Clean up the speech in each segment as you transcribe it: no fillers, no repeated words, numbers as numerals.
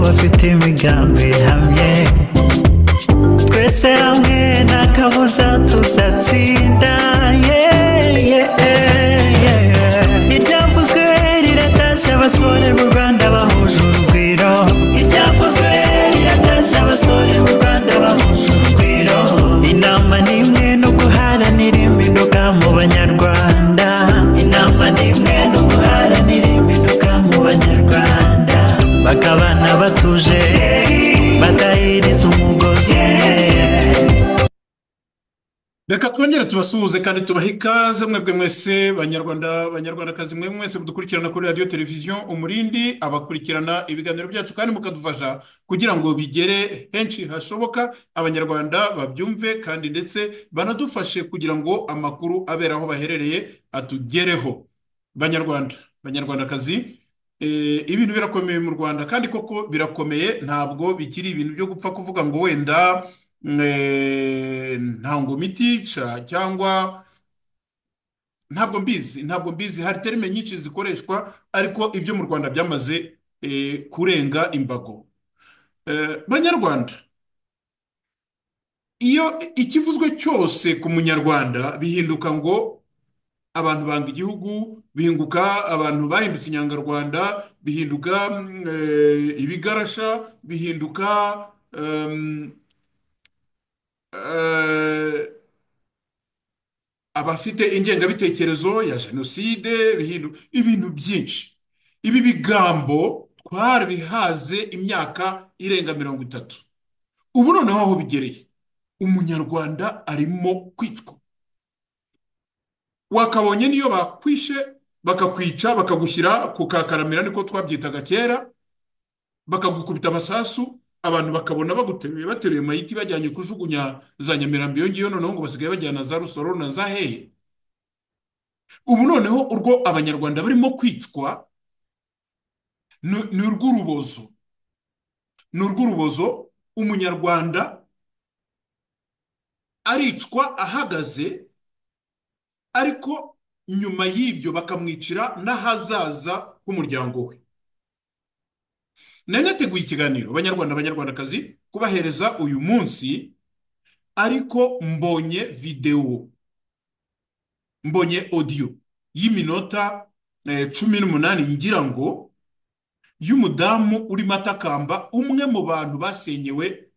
bafite imigambi ihamye, twese hamwe nta kabuza tuzatsinda. Iryavuzwe riratashya abasore b'u Rwanda bahuje urugwiro, iryavuzwe riratashya abasore b'u Rwanda bahuje urugwiro. Inama n'imwe no guharanira impinduka mu banyarwanda, inama n'imwe no guharanira impinduka mu banyarwanda, bakabana batuje badahiriza umugozi. Reka twongere tubasuhuze kandi tubahe ikaze mwebwe mwese banyarwanda banyarwandakazi mwe mwese mudukurikirana kuri radio televiziyo Umurindi, abakurikirana ibiganiro byacu kandi mukadufasha kugira ngo bigere henshi hashoboka, abanyarwanda babyumve kandi ndetse banadufashe kugira ngo amakuru abera aho baherereye atugereho. Banyarwanda banyarwandakazi, ibintu birakomeye mu Rwanda kandi koko birakomeye, ntabwo bikiri ibintu byo gupfa kuvuga ngo wenda ntango mitica cyangwa ntabwo mbizi. Hari terime nyinshi zikoreshwa ariko ibyo mu Rwanda byamaze kurenga imbago. Banyarwanda, iyo ikivuzwe cyose ku munyarwanda bihinduka ngo abantu banga igihugu, bihinduka abantu bahindutse inyangarwanda, bihinduka ibigarasha, bihinduka abafite ingengabitekerezo ya jenoside, ibintu byinshi. Ibi bigambo twarabihaze imyaka irenga 30. Ubu noneho aho bigereye, umunyarwanda arimo kwicwa. Wakabonye niyo bakwishe bakakwica bakagushyira ku kakaramira, niko twabyitaga kera, bakagukubita amasasu, abantu bakabona bateruye mayiti bajyanye kujugunya za Nyamirambo iyo ngiyo, noneho ngo basigaye bajyana za Rusoro na za Hehe. Ubu noneho urwo abanyarwanda barimo kwicwa ni urw'urubozo. Umunyarwanda aricwa ahagaze, ariko nyuma y'ibyo bakamwicira n'ahazaza h'umuryango we. Nari nateguye ikiganiro banyarwanda banyarwandakazi kubahereza uyu munsi, ariko mbonye video, mbonye audio y'iminota 18 ngira ngo y'umudamu uri matakamba, umwe mu bantu basenyewe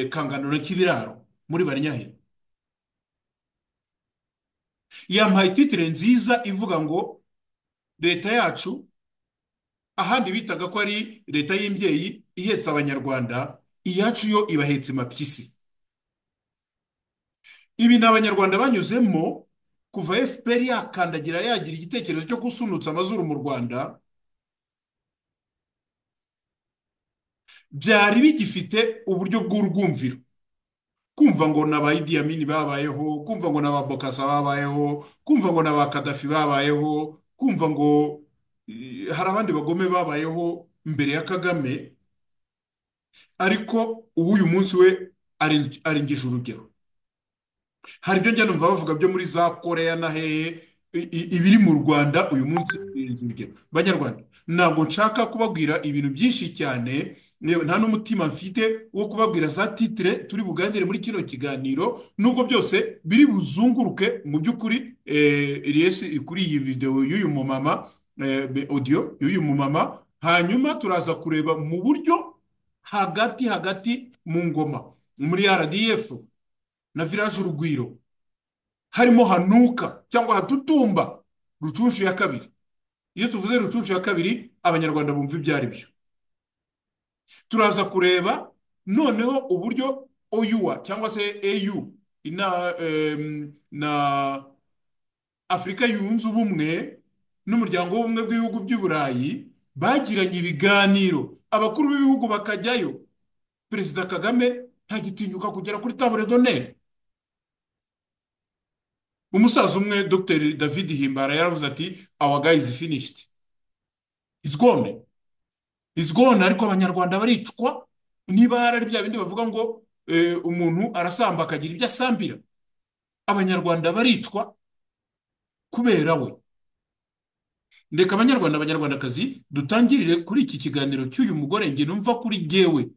kanganuro k'ibiraro muri Barinyahe. Yampaye titre nziza ivuga ngo leta yacu, ahandi bitaga ko ari leta y'imbyeyi ihetse abanyarwanda, iyacu yo ibahetse mapyisi. Ibi n'abanyarwanda banyuzemo kuva FPR yakandagira yagira igitekerezo cyo gusunutsa amazuru mu Rwanda, byari bigifite uburyo bw'urwumviro. Kumva ngo n'aba Idi Amin babayeho, kumva ngo n'aba Bokasa babayeho, kumva ngo n'aba Kadafi babayeho, kumva ngo hari abandi bagome babayeho mbere ya Kagame, ariko ubu uyu munsi we arengeje urugero. Hari ibyo njya numva bavuga byo muri za Korea na hehe, ibiri mu Rwanda uyu munsi arengeje urugero. Banyarwanda, ntabwo nshaka kubabwira ibintu byinshi cyane, nta n'umutima mfite wo kubabwira za titre turi buganire muri kino kiganiro, nubwo byose biri buzunguruke mu by'ukuri kuri iyi video y'uyu mumama, audio y'uyu mumama. Hanyuma turaza kureba mu buryo hagati mu Ngoma, muri RDF na village Urugwiro, harimo hanuka cyangwa hatutumba Rucunshu ya kabiri. Iyo tuvuze Rucunshu ya kabiri, abanyarwanda bumva ibyo ari byo. Turaza kureba noneho uburyo OUA cyangwa se AU na Afrika yunze ubumwe n'umuryango w'ubumwe bw'ibihugu by'i Burayi bagiranye ibiganiro, abakuru b'ibihugu bakajyayo. Perezida Kagame ntagitinyuka kugera kuri table d'honneur. Umusaza umwe Dr. David Himbara yaravuze ati our guy is finished, is gone. Ariko abanyarwanda baricwa. Niba ari bya bindi bavuga ngo umuntu arasamba akagira ibyo asambira, abanyarwanda baricwa kubera we. ndeka abanyarwandakazi dutangirire kuri iki kiganiro cy'uyu mugore nge numva kuri gewe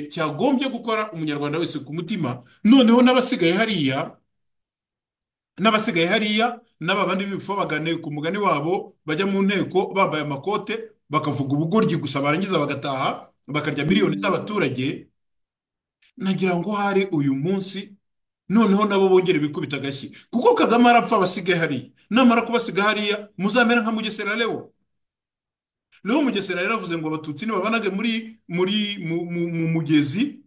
cyagombye gukora umunyarwanda wese ku mutima, noneho n'abasigaye hariya n'aba bandi bifobagane ku mugani wabo bajya mu nteko bambaye amakote bakavuga ubugoryi gusa barangiza bagataha bakarya miliyoni z'abaturage. Nagira ngo hari uyu munsi noneho nabo bongere bikubita agashyi, kuko Kagame arapfa abasigaye hariya, namara kubasiga hariya muzamera nka Mugesera Leo Mugesera yaravuze ngo abatutsi nibabanage mu mugezi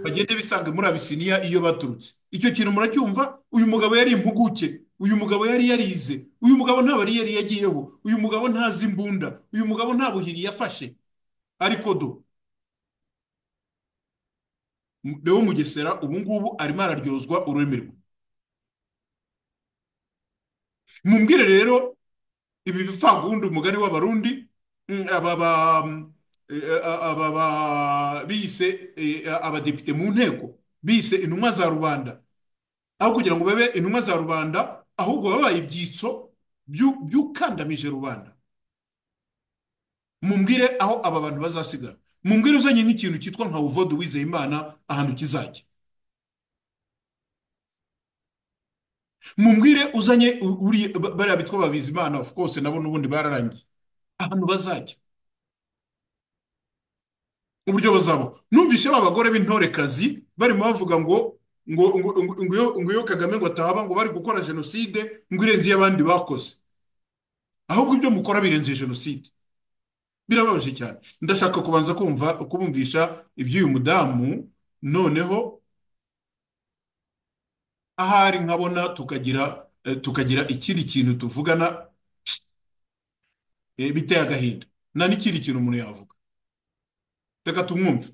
bagende bisange muri Abisiniya iyo baturutse. Icyo kintu muracyumva? Uyu mugabo yari impuguke, uyu mugabo yari yarize, uyu mugabo nta bariyeri yagiyeho, uyu mugabo ntazi imbunda, uyu mugabo nta buhiri yafashe. Ariko Leo Mugesera ubu ngubu arimo araryozwa ururimi rwe. Mumbwire rero ibi bifagundi umugani w'abarundi bise abadepite mu nteko bise intumwa za rubanda, aho kugira ngo babe intumwa za rubanda ahubwo babaye ibyitso by'ukandamije rubanda. Mumbwire aho aba bantu bazasigara. Mumbwire uzanye nk'ikintu cyitwa nka Uvodu Uwizeyimana ahantu kizajya. Mumbwire uzanye bariya bitwa Babizimana, of course nabo n'ubundi bararangiye, ahantu bazajya, uburyo bazabo. Numvise abagore b'intorekazi barimo bavuga ngo iyo Kagame ngo atahaba ngo bari gukora jenoside ngo irenze y'abandi bakoze, ahubwo ibyo mukora birenze jenoside. Birababaje cyane. Ndashaka kubanza kubumvisha iby'uyu mudamu, noneho ahari nkabona tukagira ikindi kintu tuvugana biteye agahinda, na n'ikindi kintu umuntu yavuga. Reka tumwumve.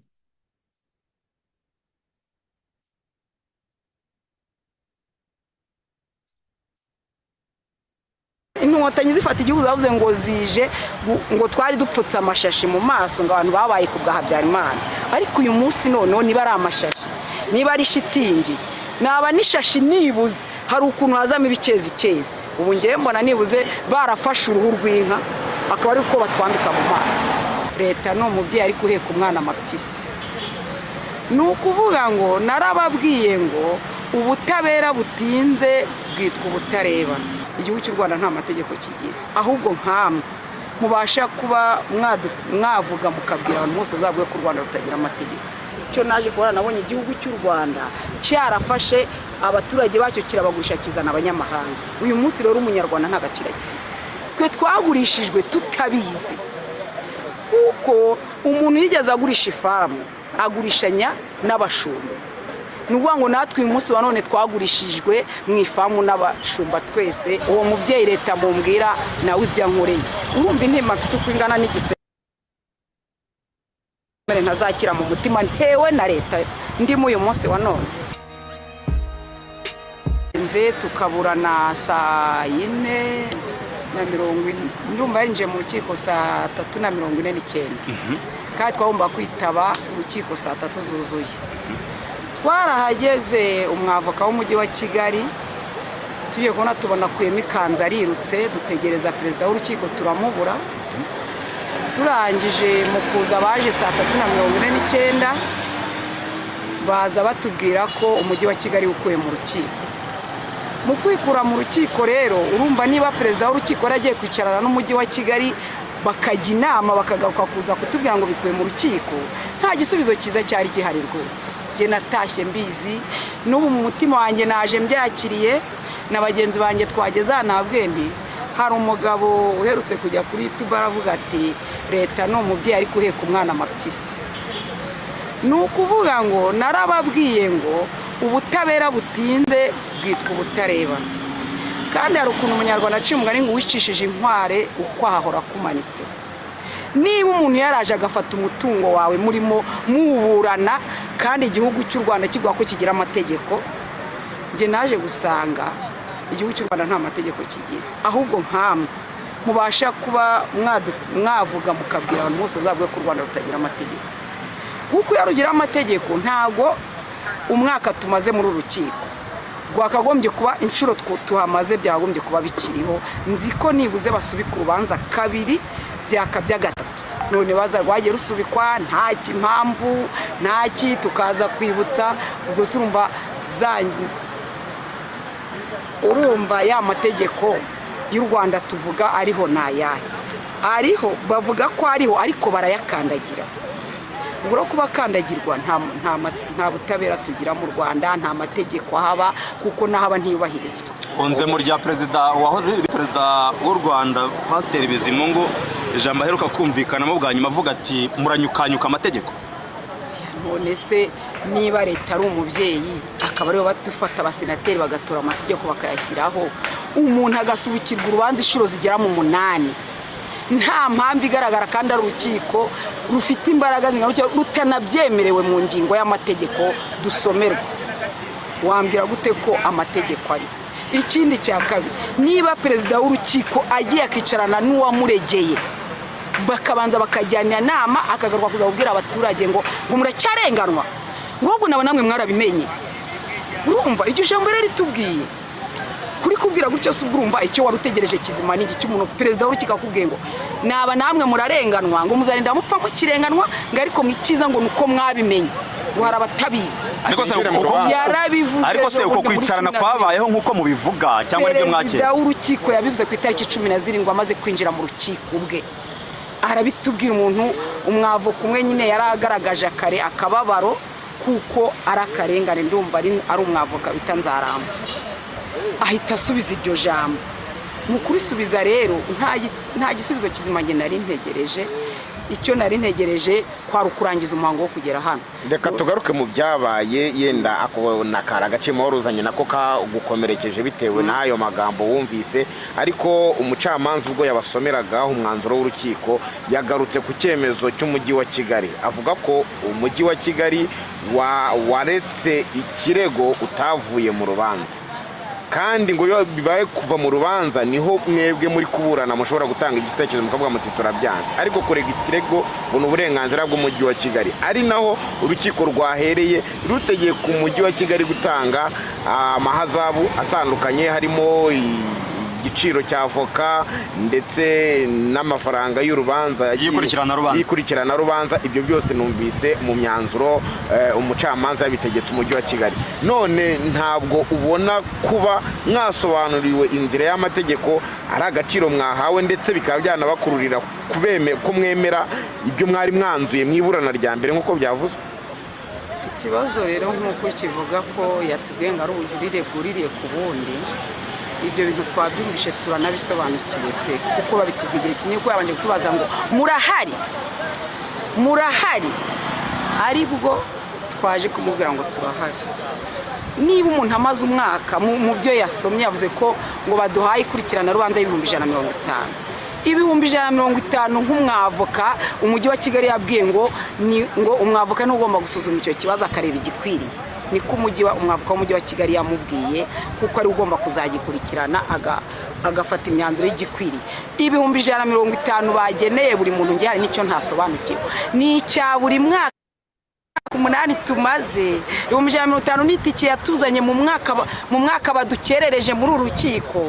Inkotanyi zifata igihugu zavuze ngo zije ngo twari dupfutse amashashi mu maso ngo abantu babaye ku bwa Habyarimana, ariko uyu munsi noneho niba ari amashashi, niba ari shitingi, naba nishashi nibuze hari ukuntu hazamo ibikezi. Ubu ngiye mbona nibuze barafashe uruhu rw'inka akaba ari uko batwambika mu maso. Leta no umubyeyi ari kuheka umwana amapyisi. Ni ukuvuga ngo narababwiye ngo ubutabera butinze bwitwa ubutareba. Igihugu cy'u Rwanda nta mategeko kigira, ahubwo nkamwe mubasha kuba mwavuga mukabwira abantu bose bavuga ko u Rwanda rutagira amategeko. Icyo naje kubona nabonye igihugu cy'u Rwanda cyarafashe abaturage bacyo kirabagurisha kizana abanyamahanga. Uyu munsi rero umunyarwanda nta gaciro gifite. Twe twagurishijwe tutabizi, kuko umuntu yigeze agurisha ifamu agurishanya n'abashumba. Nuvuga ngo natwe uyu munsi wa none twagurishijwe mu ifamu n'abashumba twese. Uwo mubyeyi leta mumbwira nawe ibyo nkoreye, urumva intima mfite uko ingana n'igisebe ntazakira mu mutima ntewe na leta ndimo uyu munsi wa none. Nze tukaburana saa 4:40, ndumva yarinjiye mu rukiko saa 3:49, kandi twagomba kwitaba urukiko saa 3 zuzuye. Twarahageze umwavoka w'umujyi wa Kigali tugiye kubona tubona kuyemo ikanzu arirutse, dutegereza perezida w'urukiko turamubura. Turangije mu kuza baje saa 3:49 baza batubwira ko umujyi wa Kigali ukuye mu rukiko. Mu kwikura mu rukiko rero urumva niba perezida w'urukiko yaragiye kwicarana n'umujyi wa Kigali bakajya inama bakagaruka kuza kutubwira ngo bikuye mu rukiko, nta gisubizo cyiza cyari gihari rwose. Je natashye mbizi, n'ubu mu mutima wanjye naje mbyakiriye, na bagenzi banjye twageza nabwende. Hari umugabo uherutse kujya kuri YouTube aravuga ati leta no umubyeyi ari kuheka umwana amapyisi. Ni ukuvuga ngo narababwiye ngo ubutabera butinze bwitwa ubutareba, kandi hari ukuntu umunyarwanda aciye umugani ngo wicishije inkware ukwahora kumanitse. Niba umuntu yaraje agafata umutungo wawe murimo muburana kandi igihugu cy'u Rwanda kigwa ko kigira amategeko, nge naje gusanga igihugu cy'u Rwanda nta mategeko kigira, ahubwo nkamwe mubasha kuba mwavuga mukabwira abantu bose bavuga ko u Rwanda rutagira amategeko. Kuko yarugira amategeko ntago umwaka tumaze muri urukiko rwakagombye kuba inshuro tuhamaze byagombye kuba bikiriho nzi ko nibuze basubika urubanza kabiri byakabya gatatu none baza rwagiye rusubikwa nta impamvu ntaki tukaza kwibutsa ubwo urumva ya mategeko y'u Rwanda tuvuga ariho nayahe ariho bavuga ko ariho ariko barayakandagira ubwo kuba kandagirwa nta butabera tugira mu Rwanda nta mategeko haba kuko nahaba ntiyubahirizwa onze mu rya perezida w'u Rwanda Pasiteri Bizimungu ijambo aheruka kumvikanamo bwa nyuma avuga ati muranyukanyuka amategeko none se niba leta ari umubyeyi akaba aribo badufata abasenateri bagatora amategeko bakayashyiraho umuntu agasubikirwa urubanza inshuro zigera mu 8 nta mpamvu igaragara kandi ari urukiko rufite imbaraga zingana rutanabyemerewe mu ngingo y'amategeko dusomerwa wambwira gute ko amategeko ari ikindi cya kabiri niba perezida w'urukiko agiye akicarana n'uwamuregeye bakabanza bakajyana inama akagaruka kuza kubwira abaturage ngo muracyarenganwa ngogo naba namwe mwarabimenye urumva icyo jambo rero ritubwiye kuri kubwira gutyo se urumva icyo warutegereje kizima n'iki cy'umuntu perezida w'urukiko akubwiye ngo naba namwe murarenganwa ngo muzarinda mupfa mu kirenganwa ngo ariko mwikiza ngo nuko mwabimenye guhara batabizi ariko se uko kwicarana kwabayeho nkuko mubivuga cyangwa nibyo mwakeye perezida w'urukiko yabivuze ku itariki 17 amaze kwinjira mu rukiko ubwe arabitubwira umuntu umwavoka umwe nyine yaragaragaje akare akababaro kuko arakarengane ndumva ari umwavoka bitanzaramba ahita asubiza iryo jambo mu kurisubiza rero nta gisubizo kizima nge nari ntegereje icyo nari ntegereje kwari ukurangiza umuhango wo kugera hano reka tugaruke mu byabaye yenda akona kara gacemo waruzanye nako gukomerekeje bitewe n'ayo magambo wumvise ariko umucamanza ubwo yabasomeraga umwanzuro w'urukiko yagarutse ku cyemezo cy'umujyi wa Kigali avuga ko umujyi wa Kigali waretse ikirego utavuye mu rubanza kandi ngo yo bibaye kuva mu rubanza niho mwebwe muri kuburana mushobora gutanga igitekerezo mukavuga muti turabyanze ariko kurega ikirego ngo n'uburenganzira bw'umujyi wa Kigali ari naho urukiko rwahereye rutegeye ku mujyi wa Kigali gutanga amahazabu atandukanye harimo igiciro cya avoka ndetse n'amafaranga y'urubanza yikurikirana rubanza ibyo byose numvise mu myanzuro umucamanza yabitegetse umujyi wa Kigali none ntabwo ubona kuba mwasobanuriwe inzira y'amategeko ari agaciro mwahawe ndetse bikaba byanabakururira ko mwemera ibyo mwari mwanzuye mwiburana rya mbere nk'uko byavuzwe ikibazo rero nk'uko kivuga ko yatubwiye ngo ari ubujurire bwuririye ku bundi ibyo bintu twabyumvishe turanabisobanukiwe pe kuko babitubwira kimwe ko yabanje kutubaza ngo murahari aribwo twaje kumubwira ngo turahari niba umuntu amaze umwaka mu byo yasomye yavuze ko ngo baduhaye ikurikirana rubanza y'ibihumbi 150 nk'umwavoka umujyi wa Kigali yabwiye ngo umwavoka n'ugomba gusuzuma icyo kibazo akareba igikwiriye niko umwavoka w'umujyi wa Kigali yamubwiye kuko ari ugomba kuzagikurikirana agafata imyanzuro y'igikwiriye ibihumbi 150 bageneye buri muntu ngiye hari nicyo ntasobanukiwe ni icya buri mwaka 8 tumaze 150 n'itike yatuzanye mu mwaka badukerereje muri urukiko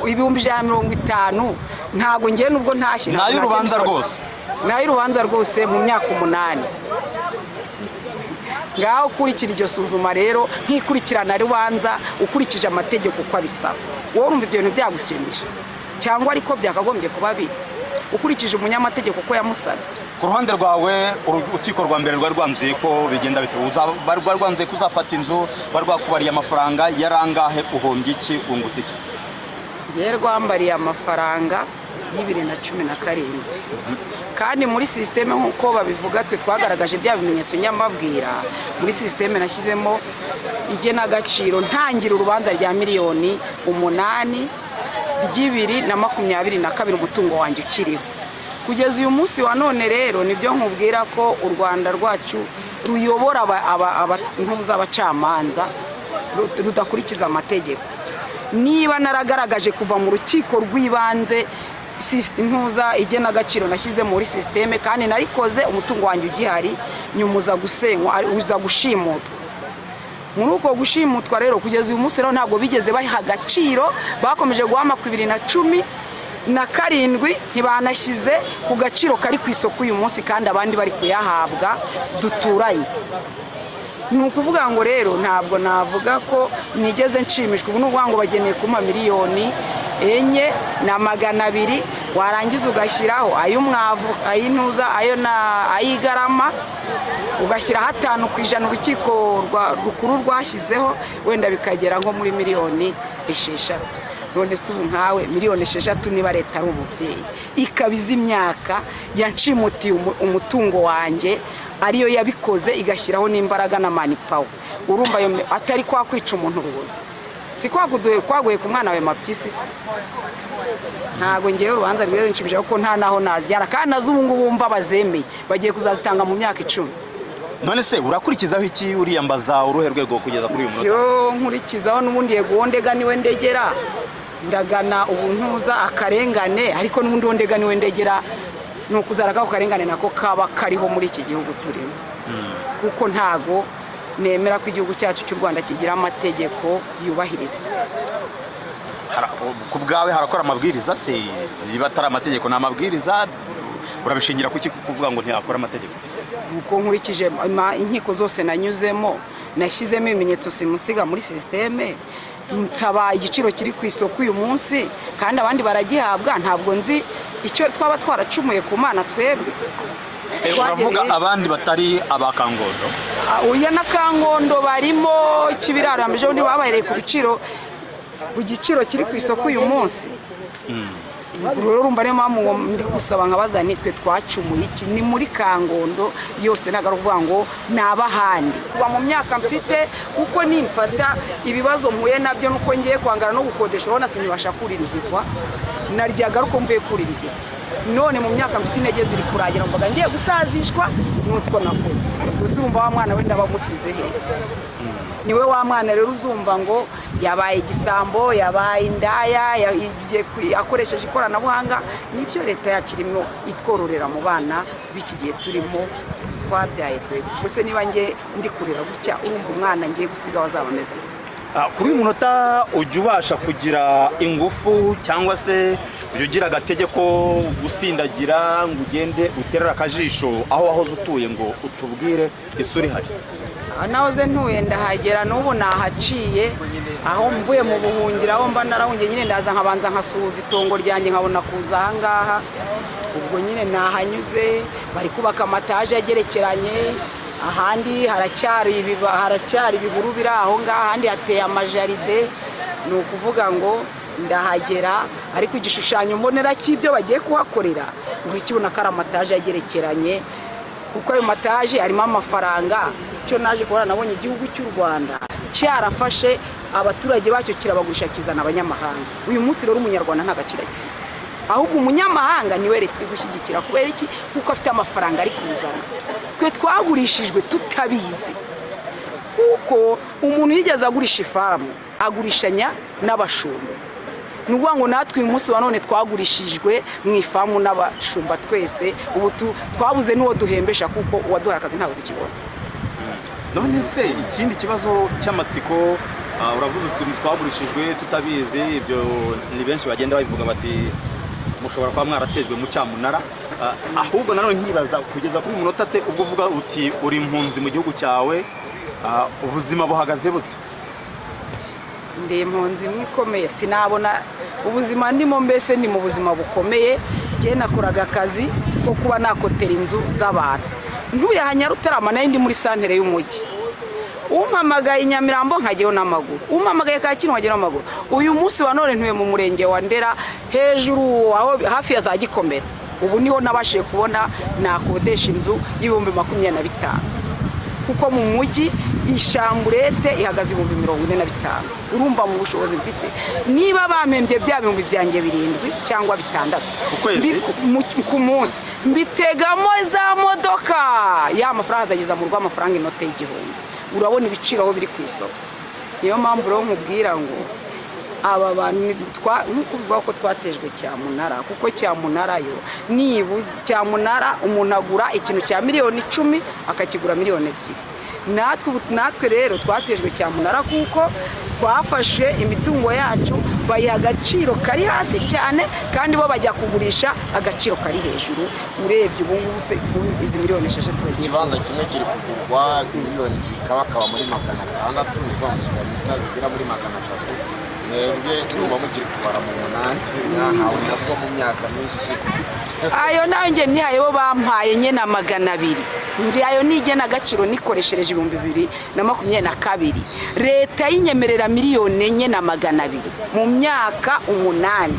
150 ntago ngiye nubwo ntashye nayo urubanza rwose mu myaka 8 ngaho kurikira iryo suzuma rero nk'ikurikirana rubanza ukurikije amategeko uko abisaba wowe urumva ibyo bintu byagushimisha cyangwa ariko byakagombye kuba biri ukurikije umunyamategeko ko yamusabye ku ruhande rwawe urukiko rwa mbere rwari rwanzuye ko bigenda bitubuza rwari rwanzuye kuzafata inzu bari rwakubariye amafaranga yarangahe uhombye iki ungutse iki yari rwambariye amafaranga y'2017 kandi muri systeme nkuko babivuga twe twagaragaje bya bimenyetso nyambabwira muri systeme nashyizemo igena agaciro ntangira urubanza rya miliyoni 8 222 umutungo wanjye ukiriho kugeza uyu munsi wa none rero nibyo nkubwira ko u Rwanda rwacu ruyobora abacamanza rudakurikiza amategeko niba naragaragaje kuva mu rukiko rw'ibanze impuza igena agaciro nashyize muri systeme kandi narikoze umutungo wanjye ugihari nyumuza gusenywa uza gushimutwa muri uko gushimutwa rero kugeza uyu munsi rero ntabwo bigeze baha agaciro, bakomeje guhama ku 2017 ntibanashyize ku gaciro kari ku isoko uyu munsi kandi abandi bari kuyahabwa duturanye. Ni ukuvuga ngo rero ntabwo navuga ko nigeze nshimishwa. Ubu n'uvuga ngo bageneye kuma miliyoni 4,200 warangiza ugashyiraho ay'umwavu, ay'intuza, ayigarama, ugashyiraho 5% urukiko rukuru rwashyizeho, wenda bikagera nko muri miliyoni 6. None se ubu nkawe miliyoni 6 niba leta ari umubyeyi ikabiza imyaka yanshimutiye umutungo wanjye ariyo yabikoze igashyiraho n'imbaraga na manipawa, urumva yo atari kwa kwica umuntu uruboza, si kwaguye ku mwana we mapyisi se. Ntago ngiye urubanza rweze nshimije ko nta naho naziyara kandi nazo ubu ngubu bumva bazemeye bagiye kuzazitanga mu myaka 10. None se urakurikizaho iki uriyambaza uruhe rwego kugeza kuri uyu munota? Yo nkurikizaho n'ubundi yego ndega niwe ndegera, ndagana ubuntuza akarengane, ariko n'ubundi ndega niwe ndegera nukuzaraga ko karengane nako kaba kariho muri iki gihugu turimo. Kuko ntago nemera ko igihugu cyacu cy'u Rwanda kigira amategeko yubahirizwa. Ku bwawe harakora amabwiriza se? Niba atari amategeko na amabwiriza urabishingira kuki kuvuga ngo ntiyakora amategeko? Uko nkurikije inkiko zose nanyuzemo, nashyizemo ibimenyetso simusiga muri systeme, nsaba igiciro kiri ku isoko uyu munsi kandi abandi baragihabwa. Ntabwo nzi icyo twaba twaracumuye ku Mana twebwe. Uravuga abandi batari abakangondo? Uya na Kangondo barimo Kibiraro yameje undi babahereye ku biciro, ku giciro kiri ku isoko uyu munsi. Rero urumva rero mamu ndi gusaba nkabaza nitwe twacumuye iki ni muri Kangondo yose nagaruvuga ngo nabahandi kuba mu myaka mfite uko nimfata ibibazo muye nabyo nuko ngiye kwangara no gukodesha urabona sinyibasha kuririjikwa naryaga ruko mvuye kuririje. None mu myaka mfite intege ziri kuragira mvuga ngiye gusazishwa nutwo nakoze. Uzumva wa mwana wenda bamusize he? Niwe wa mwana rero uzumva ngo yabaye igisambo, yabaye indaya, akoresheje ikoranabuhanga. Nibyo leta yakirimo itwororera mu bana b'iki gihe turimo twabyaye twe. Gusa niba nge ndi kurira gutya urumva umwana ngiye gusiga wazabameza. Kuri uyu munota ujya ubasha kugira ingufu cyangwa se ugira agategeko gusindagira ngo ugende uterera akajisho aho wahoze utuye ngo utubwire isuri hari? Nahoze ntuye ndahagera n'ubu nahaciye, aho mvuye mu buhungiro aho mba narahungiye nyine ndaza nkabanza nkasuhuza itongo ryanjye nkabona kuza aha ngaha. Ubwo nyine nahanyuze bari kubaka amataje agerekeranye, ahandi haracyari ibihuru biri aho ngaha, ahandi hateye amajaride. Ni ukuvuga ngo ndahagera ariko igishushanyo mbonera cy'ibyo bagiye kuhakorera urikibona ko ari amataje agerekeranye, kuko ayo mataje arimo amafaranga. Icyo naje kubona nabonye igihugu cy'u Rwanda cyarafashe abaturage bacyo kirabagurisha kizana abanyamahanga. Uyu munsi rero umunyarwanda nta gaciro gifite, ahubwo umunyamahanga niwe leta igushyigikira. Kubera iki? Kuko afite amafaranga ari kuzana. Twe twagurishijwe tutabizi, kuko umuntu yigeze agurisha ifamu agurishanya n'abashumba. Nuvuga ngo natwe uyu munsi wa none twagurishijwe mu ifamu n'abashumba twese. Ubu twabuze n'uwo duhembesha kuko uwaduhaye akazi ntawe tukibona. None se ikindi kibazo cy'amatsiko uravuze uti twagurishijwe tutabizi, ibyo ni benshi bagenda babivuga bati mushobora kuba mwaratejwe mu cyamunara. Ahubwo nanone nkibaza kugeza kuri munota se ubwo uvuga uti uri impunzi mu gihugu cyawe, ubuzima buhagaze bute? Ndi impunzi mwikomeye, sinabona ubuzima ndimo, mbese ni mu buzima bukomeye. Ngiye nakoraga akazi ko kuba nakotera inzu z'abantu. Ntuye Hanyarutarama nari ndi muri santere y'umujyi. Umpamagaye Nyamirambo nkageho n'amaguru, umpamagaye Kacyiru nkageho n'amaguru. Uyu munsi wa none ntuye mu murenge wa Ndera hejuru aho hafi ya za Gikomera. Ubu niho nabashiye kubona nakodesha inzu y'ibihumbi 25, kuko mu mujyi ishamburete ihagaze ibihumbi 45. Urumva mu bushobozi mfite niba bamembye bya bihumbi byanjye 7 cyangwa 6 ku munsi, mbitegamo za modoka ya mafaranga azageza mu rwa amafaranga inote y'igihumbi. Urabona ibiciro aho biri ku isoko. Niyo mpamvu rero nkubwira ngo aba bantu nukuvuga ko twatejwe cyamunara, kuko cyamunara yo nibuze cyamunara umuntu agura ikintu cya miliyoni 10 akakigura miliyoni 2. natwe rero twatejwe cyamunara kuko twafashe imitungo yacu bayiha agaciro kari hasi cyane kandi bo bajya kugurisha agaciro kari hejuru. Urebye ubu ngubu se izi miliyoni 6 bagiye ikibanza kimwe kiri kugurwa miliyoni zikaba muri 600 nibwo musubira zigera muri 300. Mwebwe n'umva mukiri kubara mu 8 nahawe nabwo mu myaka myinshi ishize. Ayo nanjye nihaye bo bampaye nye na 200. Nje ayo nigena agaciro nikoreshereje 2022. Leta y'inyemerera miliyoni 4 na 200 mu myaka 8.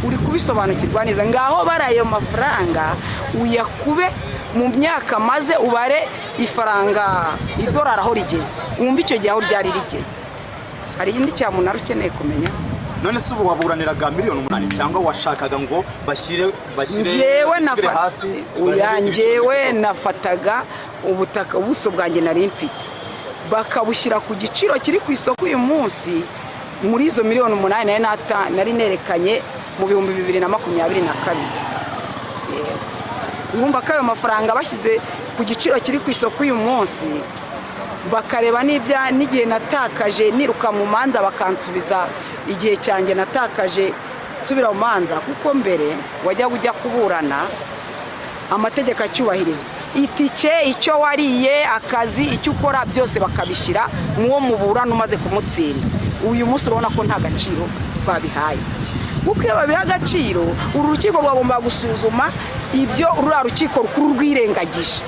Uri kubisobanukirwa neza ngaho barayo mafaranga uyakube mu myaka maze ubare ifaranga idolari aho rigeze. Wumva icyo gihe aho ryari rigeze. Hari indi cyamunara ukeneye kumenya? None se ubu waburaniraga miliyoni 8 cyangwa washakaga ngo bashyire hasi? Uyanjewe nafataga ubutaka ubuso bwanjye nari mfite bakabushyira ku giciro kiri ku isoko uyu munsi. Muri izo miliyoni 8 nari nerekanye mu 2022. Urumva ko ayo mafaranga bashyize ku giciro kiri ku isoko uyu munsi bakareba n'igihe natakaje niruka mu manza bakansubiza igihe cyanjye natakaje nsubira mu manza, kuko mbere wajya kujya kuburana amategeko acyubahirizwa. Itike, icyo wariye, akazi, icyo ukora byose bakabishyira muwo muburana umaze kumutsinda. Uyu munsi urabona ko nta gaciro babihaye. Kuko iyo babiha agaciro uru rukiko rwagomba gusuzuma ibyo urura rukiko rukuru rwirengagije.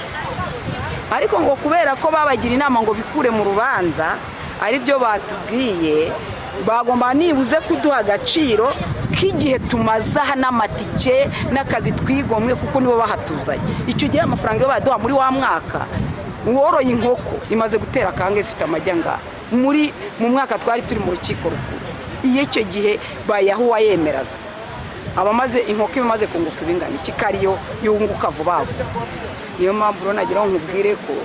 Ariko ngo kubera ko babagira inama ngo bikure mu rubanza ari byo batubwiye, bagomba nibuze kuduha agaciro k'igihe tumazaha n'amatike n'akazi twigomwe, kuko nibo bahatuzanye. Icyo gihe amafaranga yo baduha muri wa mwaka woroye inkoko imaze gutera kange zifite amajyanga mu mwaka twari turi mu rukiko rukuru. Iyo icyo gihe bayahuwa yemeraga abamaze inkoko imaze kunguka ibingana ikikariyo yunguka vuba vuba. Niyo mpamvu rero nagira ngo nkubwire ko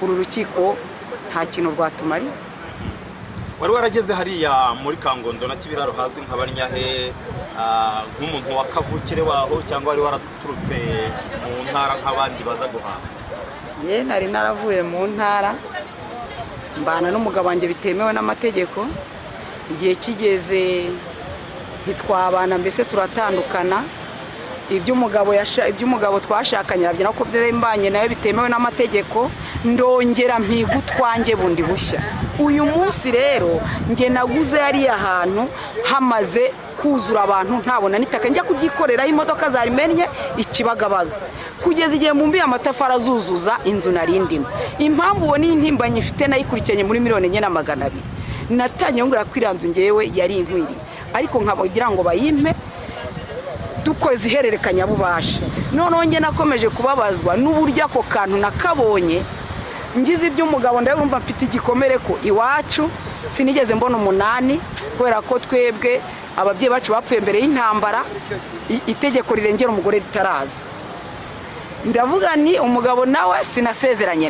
uru rukiko nta kintu rwatumari. Wari warageze hariya muri Kangondo na Kibiraro hazwi nka Barnyahe nk'umuntu wa kavukire waho, cyangwa wari waraturutse mu ntara nk'abandi baza guhaha? Nari naravuye mu ntara mbana n'umugabo wanjye bitemewe n'amategeko. Igihe kigeze ntitwabana, mbese turatandukana. Iby'umugabo twashakanye nabyina ko byembanye nayo bitemewe n'amategeko, ndongera mpiga utwanjye bundi bushya. Uyu munsi rero nge naguze yari ahantu hamaze kuzura abantu, ntabona nitaka njya kubyikorera imodoka zarimennye ikibagabaga, kugeza igihe mumbiye amatafari azuzuza inzu narindimo. Impamvu ubona intimba nyifite nayikurikiranye muri 4,200. Natanye ngura kwiranzu ngewe yari inkwiri, ariko nkabagira ngo bayimpe dukoze ihererekanya bubasha. None nge nakomeje kubabazwa n'uburyo ako kantu nakabonye. Ngize iby'umugabo ndabumva mfite igikomere ko iwacu sinigeze mbona 8, kubera ko twebwe ababyeyi bacu bapfuye mbere y'intambara, itegeko rirengera umugore ritaraza. Ndavuga ni umugabo nawe sinasezeranye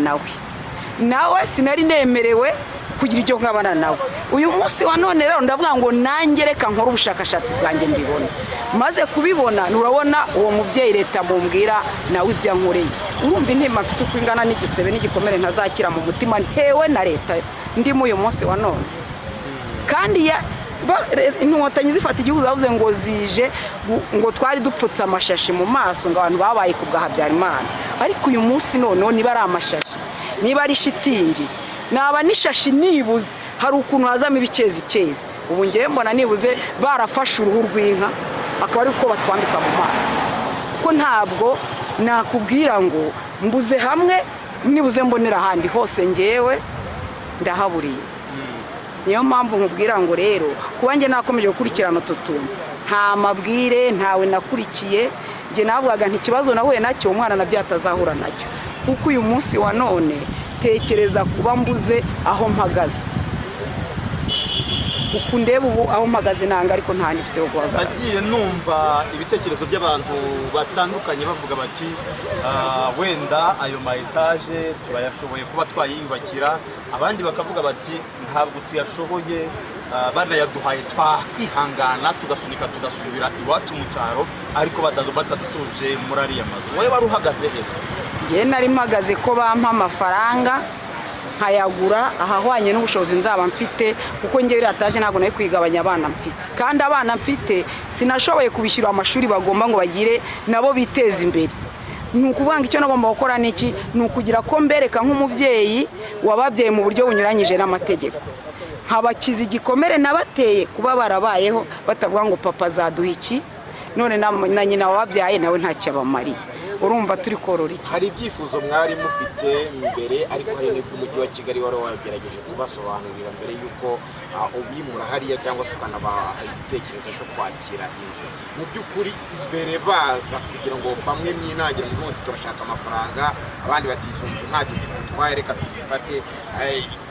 nawe sinari nemerewe kugira icyo nkabana nawe. Uyu munsi wa none rero ndavuga ngo nanjye reka nkora ubushakashatsi bwanjye mbibona. Maze kubibona nurabona uwo mubyeyi leta mumbwira nawe ibya nkoreye. Urumva intima mfite uko ingana n'igisebe n'igikomere ntazakira mu mutima ntewe na leta ndimo uyu munsi wa none. Kandi inkotanyi zifata igihugu zavuze ngo zije ngo twari dupfutse amashashi mu maso ngo abantu babaye ku bwa Habyarimana. Ariko uyu munsi none niba ari amashashi, niba ari shitingi, naba nishashi nibuze hari ukuntu hazamo ibicezi. Ubu ngiye mbona nibuze barafashe uruhu rw'inka akaba ari uko batwambika mu maso. Kuko ntabwo nakubwira ngo mbuze hamwe nibuze mbonera ahandi hose ngewe ndahaburiye. Niyo mpamvu nkubwira ngo rero kuba nge nakomeje gukurikirana ututuntu nta mabwire ntawe nakurikiye. Nge navugaga nti kibazo nahuye nacyo umwana nabyo atazahura nacyo, kuko uyu munsi wa none tekereza kuba mbuze aho mpagaze. Uku ndeba ubu aho mpagaze nanga, ariko nta nifite yo guhagarara. Nagiye numva ibitekerezo by'abantu batandukanye bavuga bati wenda ayo ma etage turayashoboye kuba twayiyubakira, abandi bakavuga bati ntabwo tuyashoboye, banayaduhaye twakwihangana tugasunika tugasubira iwacu mu cyaro, ariko batatuje muri ariya mazu. Wowe wari uhagaze he? yewe nari mpagaze ko bampa amafaranga nkayagura ahahwanye n'ubushobozi nzaba mfite kuko ngewe irataje ntabwo nayo kwigabanya abana mfite kandi abana mfite sinashoboye kubishyura amashuri bagomba ngo bagire nabo biteze imbere ni ukuvuga ngo icyo nagomba gukora ni iki ni ukugira ko mbereka nk'umubyeyi wababyaye mu buryo bunyuranyije n'amategeko nkabakiza igikomere nabateye kuba barabayeho batavuga ngo papa azaduha iki none na nyina wababyaye nawe ntacyo abamariye urumva turi korora iki hari ibyifuzo mwari mufite mbere ariko hari n'iby'umujyi wa Kigali wari wagerageje kubasobanurira mbere y'uko ubimura hariya cyangwa se ukanabaha igitekerezo cyo kwakira inzu mu by'ukuri mbere baza kugira ngo bamwe mwinangira mu rwego turashaka amafaranga abandi bati izo nzu ntacyo zidutwaye reka tuzifate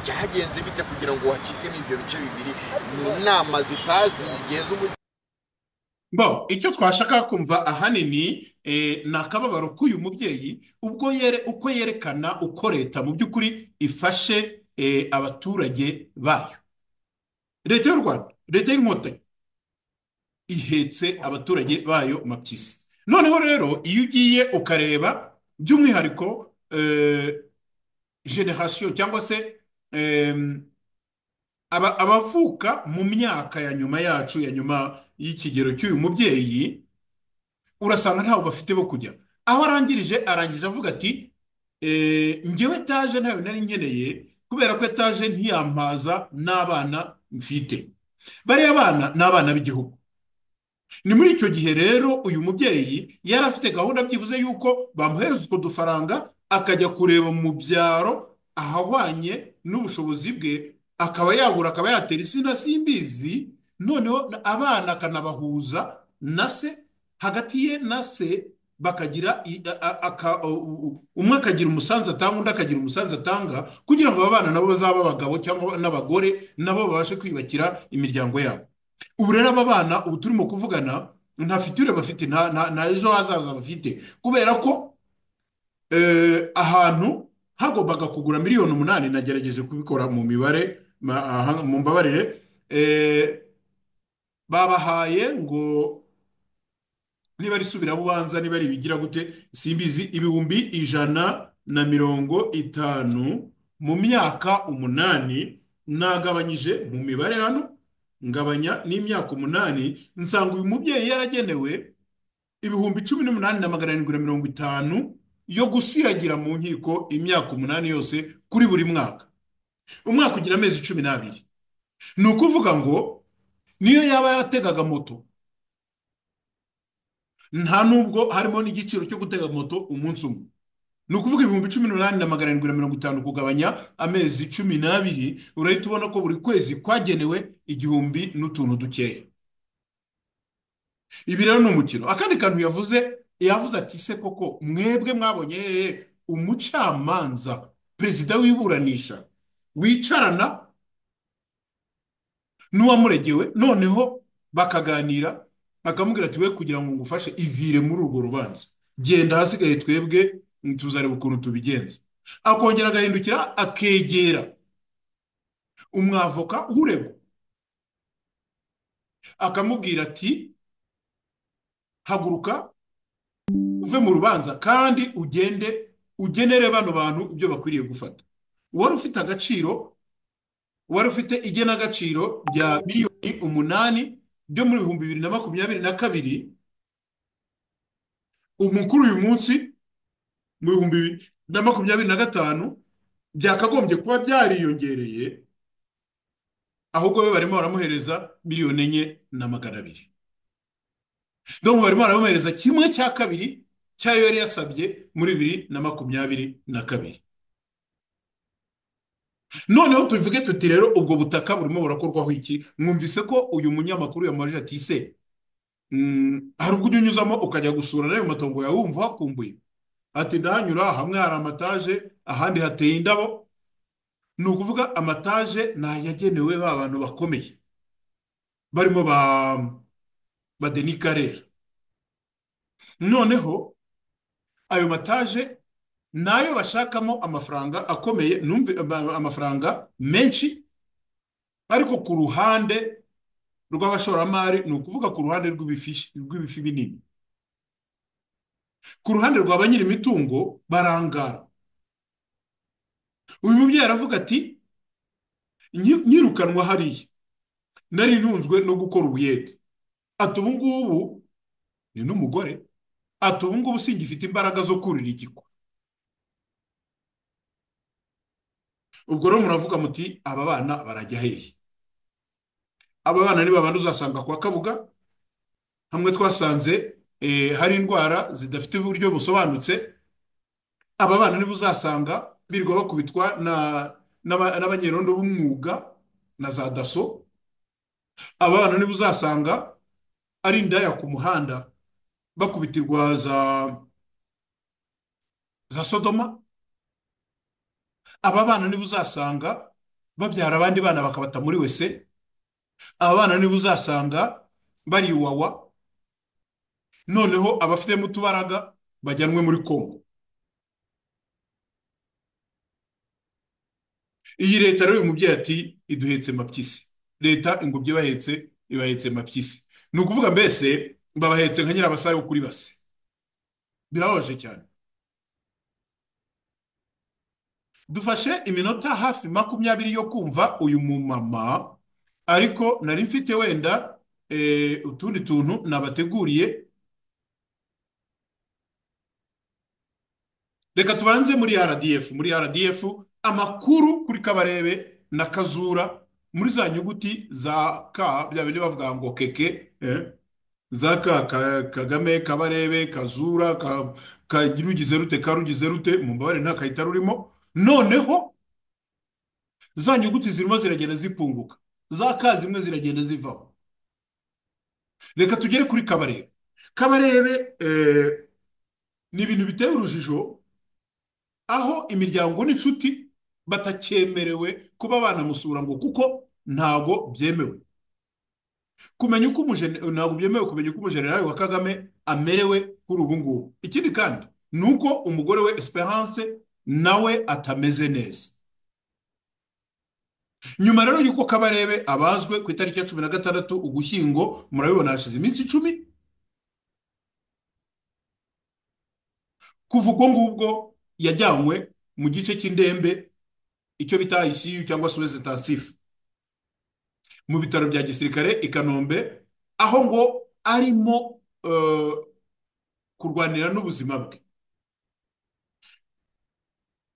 byagenze bite kugira ngo wacikemo ibyo bice bibiri ni inama zitazigeze umujyi Bo, icyo twashaka kumva ahanini ni akababaro k'uyu mubyeyi uko yerekana uko leta mu by'ukuri ifashe abaturage bayo. Leta y'u Rwanda, leta y'inkotanyi ihetse abaturage bayo mapyisi. Noneho rero iyo ugiye ukareba by'umwihariko generation cyangwa se abavuka mu myaka ya nyuma yacu ya nyuma y'ikigero cy'uyu mubyeyi urasanga ntaho bafite bo kujya aho arangije avuga ati njyewe etaje ntayo nari nkeneye kubera ko etaje ntiyampaza n'abana mfite bariya bana ni abana b'igihugu. Ni muri icyo gihe rero uyu mubyeyi yari afite gahunda byibuze yuko bamuhereza utwo dufaranga akajya kureba mu byaro ahahwanye n'ubushobozi bwe akaba yagura akaba yatera isina simbizi noneho abana akanabahuza na se hagati ye na se bakagira umwe akagira umusanzu atanga undi akagira umusanzu atanga kugira ngo abana nabo bazaba abagabo cyangwa n'abagore nabo babashe kwiyubakira imiryango yabo. Ubu rero aba bana ubu turimo kuvugana nta fiture bafite nta ejo hazaza bafite kubera ko ahantu hagombaga kugura miliyoni 8 nagerageje kubikora mu mibare mu mbabarire babahaye ngo niba ari subirabubanza niba ari bigira gute simbizi ibihumbi 150 mu myaka 8 nagabanyije mu mibare hano ngabanya n'imyaka 8 nsanga uyu mubyeyi yaragenewe ibihumbi 18,750 yo gusiragira mu nkiko imyaka 8 yose kuri buri mwaka. Umwaka ugira amezi 12. Ni ukuvuga ngo niyo yaba yarategaga moto nta nubwo harimo n'igiciro cyo gutega moto umunsi umwe. Ni ukuvuga ibihumbi 18,750 kugabanya amezi 12 urahita ubona ko buri kwezi kwagenewe igihumbi n'utuntu dukeya. Ibi rero ni umukino. Akandi kantu yavuze ati se koko mwebwe mwabonye umucamanza perezida w'iburanisha wicarana n'uwamuregewe noneho bakaganira akamubwira ati we kugira ngo ngufashe ivire muri urwo rubanza genda hasigaye twebwe tuzareba ukuntu tubigenza. Akongera agahindukira akegera umwavoka urego akamubwira ati haguruka uve mu rubanza kandi ugenere bano bantu ibyo bakwiriye gufata. Wari ufite agaciro wari ufite igenagaciro rya miliyoni 8 byo muri 2022 umukuru uyu munsi mu 2025 byakagombye kuba byariyongereye ahubwo we barimo baramuhereza miliyoni 4,200. Donc barimo baramuhereza 1/2 cyayo yari yasabye muri 2022. Noneho tuvuge tuti rero ubwo butaka burimo burakorwaho iki? Mwumvise ko uyu munyamakuru yamaje ati se hari ubwo unyuzamo ukajya gusura nayo matongo yawe wumva hakumbuye ati ndahanyura hamwe hari amataje ahandi hateye indabo. Ni ukuvuga amataje nayagenewe ba bantu bakomeye barimo ba Denis Karera. Noneho ayo mataje nayo bashakamo amafaranga akomeye numve amafaranga menshi ariko ku ruhande rw'abashoramari ni ukuvuga ku ruhande rw'ibifi binini. ku ruhande rwa ba nyir'imitungo barangara. Uyu mubyeyi aravuga ati nyirukanwa hariya nari ntunzwe no gukora ubuyede, ati ubu ngubu ni n'umugore, ati ubu ngubu singifite imbaraga zo kurira igiko. Ubwo rero muravuga muti aba bana barajya hehe? Aba bana ni babandi uzasanga kwa Kabuga, hamwe twasanze hari indwara zidafite uburyo busobanutse. Aba bana nibo uzasanga birirwa bakubitwa n'abanyerondo b'umwuga na za daso. Aba bana nibo uzasanga ari indaya ku muhanda bakubitirwa za Sodoma. Aba bana nibo uzasanga babyara abandi bana bakabata muri wese. Aba bana nibo uzasanga bari iwawa, noneho abafitemo utubaraga bajyanwe muri Kongo. Iyi leta rero uyu mubyeyi ati iduhetse mapyisi. Leta ingobyi ibahetse ibahetse mapyisi. Ni ukuvuga mbese babahetse nka nyirabasare wo kuri base. Birababaje cyane. Dufashe iminota hafi 20 yo kumva uyu mumama, ariko nari mfite wenda utundi tuntu nabateguriye. Reka tubanze muri RDF. Muri RDF amakuru kuri Kabarebe na Kazura muri za nyuguti za K, bya bindi bavuga ngo keke, za Kagame, Kabarebe, Kazura, kagirugize rute, karugize rute, mumbabare nta kayita rurimo. Noneho za nyuguti zirimo ziragenda zipunguka, za K zimwe ziragenda zivaho. Reka tugere kuri Kabarebe. Kabarebe ni ibintu biteye urujijo, aho imiryango n'inshuti batakyemerewe kuba banamusura ngo kuko ntago byemewe kumenya uko umujenerali wa Kagame amerewe kuri ubu ngubu. Ikindi kandi ni uko umugore we Esperance nawe atameze neza. Nyuma rero yuko Kabarebe abazwe ku itariki ya 16 Ugushyingo, murabibona hashize iminsi 10, kuva ubwo ngubwo yajyanywe mu gice cy'indembe, icyo bita ICU cyangwa Suez Intensif, mu bitaro bya gisirikare i Kanombe, aho ngo arimo kurwanira n'ubuzima bwe.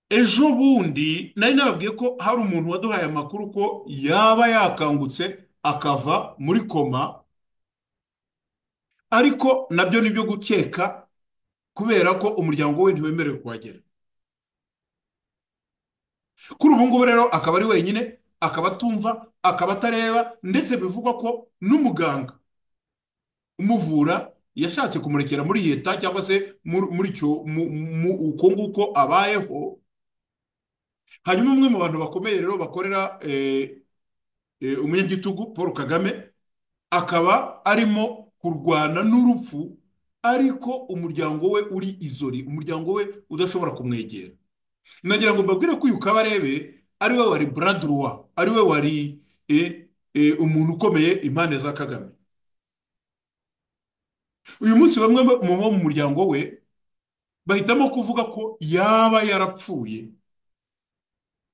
Ejo bundi nari nababwiye ko hari umuntu waduhaye amakuru ko yaba yakangutse akava muri koma, ariko nabyo nibyo gukeka kubera ko umuryango we ntiwemerewe kuhagera. Kuri ubu ngubu rero akaba ari wenyine, akaba atumva, akaba atareba, ndetse bivugwa ko n'umuganga umuvura yashatse kumurekera muri leta cyangwa se muri cyo uko nguko abayeho. Hanyuma umwe mu bantu bakomeye rero bakorera umunyagitugu Paul Kagame akaba arimo kurwana n'urupfu, ariko umuryango we uri izori, umuryango we udashobora kumwegera. Nagira ngo mbabwire ko uyu Kabarebe ari we wari bras droit, ari we wari umuntu ukomeye impande za Kagame. Uyu munsi bamwe mu muryango we bahitamo kuvuga ko yaba yarapfuye,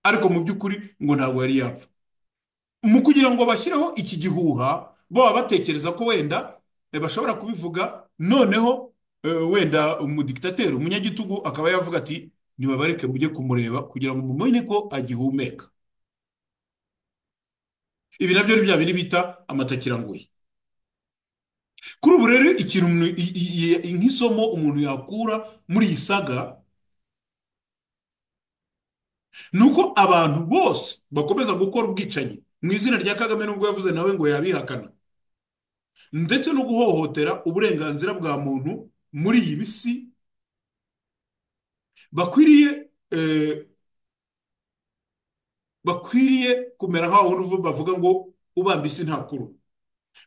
ariko mu by'ukuri ngo ntabwo yari yapfa. Mu kugira ngo bashyireho iki gihuha, baba batekereza ko wenda bashobora kubivuga, noneho wenda umudiktateri, umunyagitugu akaba yavuga ati nibabareke mujye kumureba kugira ngo mumenye ko agihumeka. Ibi nabyo ni bya bindi bita amatakirangoyi. Kuri ubu rero ikintu nk'isomo umuntu yakura muri iyi saga nuko abantu bose bakomeza gukora ubwicanyi mu izina rya Kagame, nubwo yavuze nawe ngo yabihakana, ndetse no guhohotera uburenganzira bwa muntu muri iyi misi, bakwiriye kumera nk'aho bavuga ngo ubamba isi ntakuru.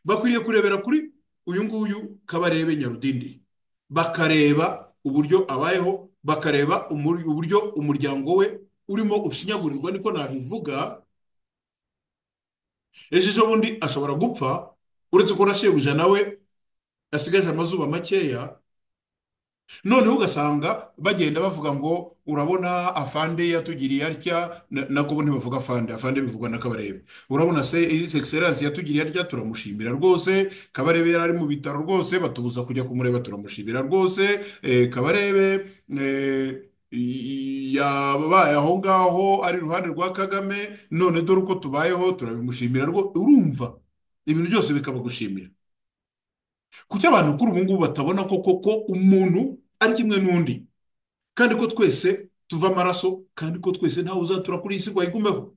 Bakwiriye kurebera kuri uyu nguyu Kabarebe Nyarudindiri, bakareba uburyo abayeho, bakareba uburyo umuryango we urimo ushinyagurirwa, niko nabivuga. Ejo bundi ashobora gupfa, uretse ko na shebuja nawe asigaje amazuba makeya. noneho ugasanga bagenda bavuga ngo urabona afande yatugiriye atya nako bo ntibavuga afande, afande bivugwa na Kabarebe. Urabona se excellence yatugiriye atya, turamushimira rwose. Kabarebe yari ari mu bitaro rwose, batubuza kujya kumureba, turamushimira rwose. Kabarebe yabaye aho ngaho ari iruhande rwa Kagame, none dore uko tubayeho turabimushimira rwose. Urumva ibintu byose bikaba gushimira. Kuki abantu kuri ubu ngubu batabona ko koko umuntu ari kimwe n'undi, kandi ko twese tuva amaraso, kandi ko twese ntawe uzatura kuri iyi si ngo ayigumeho?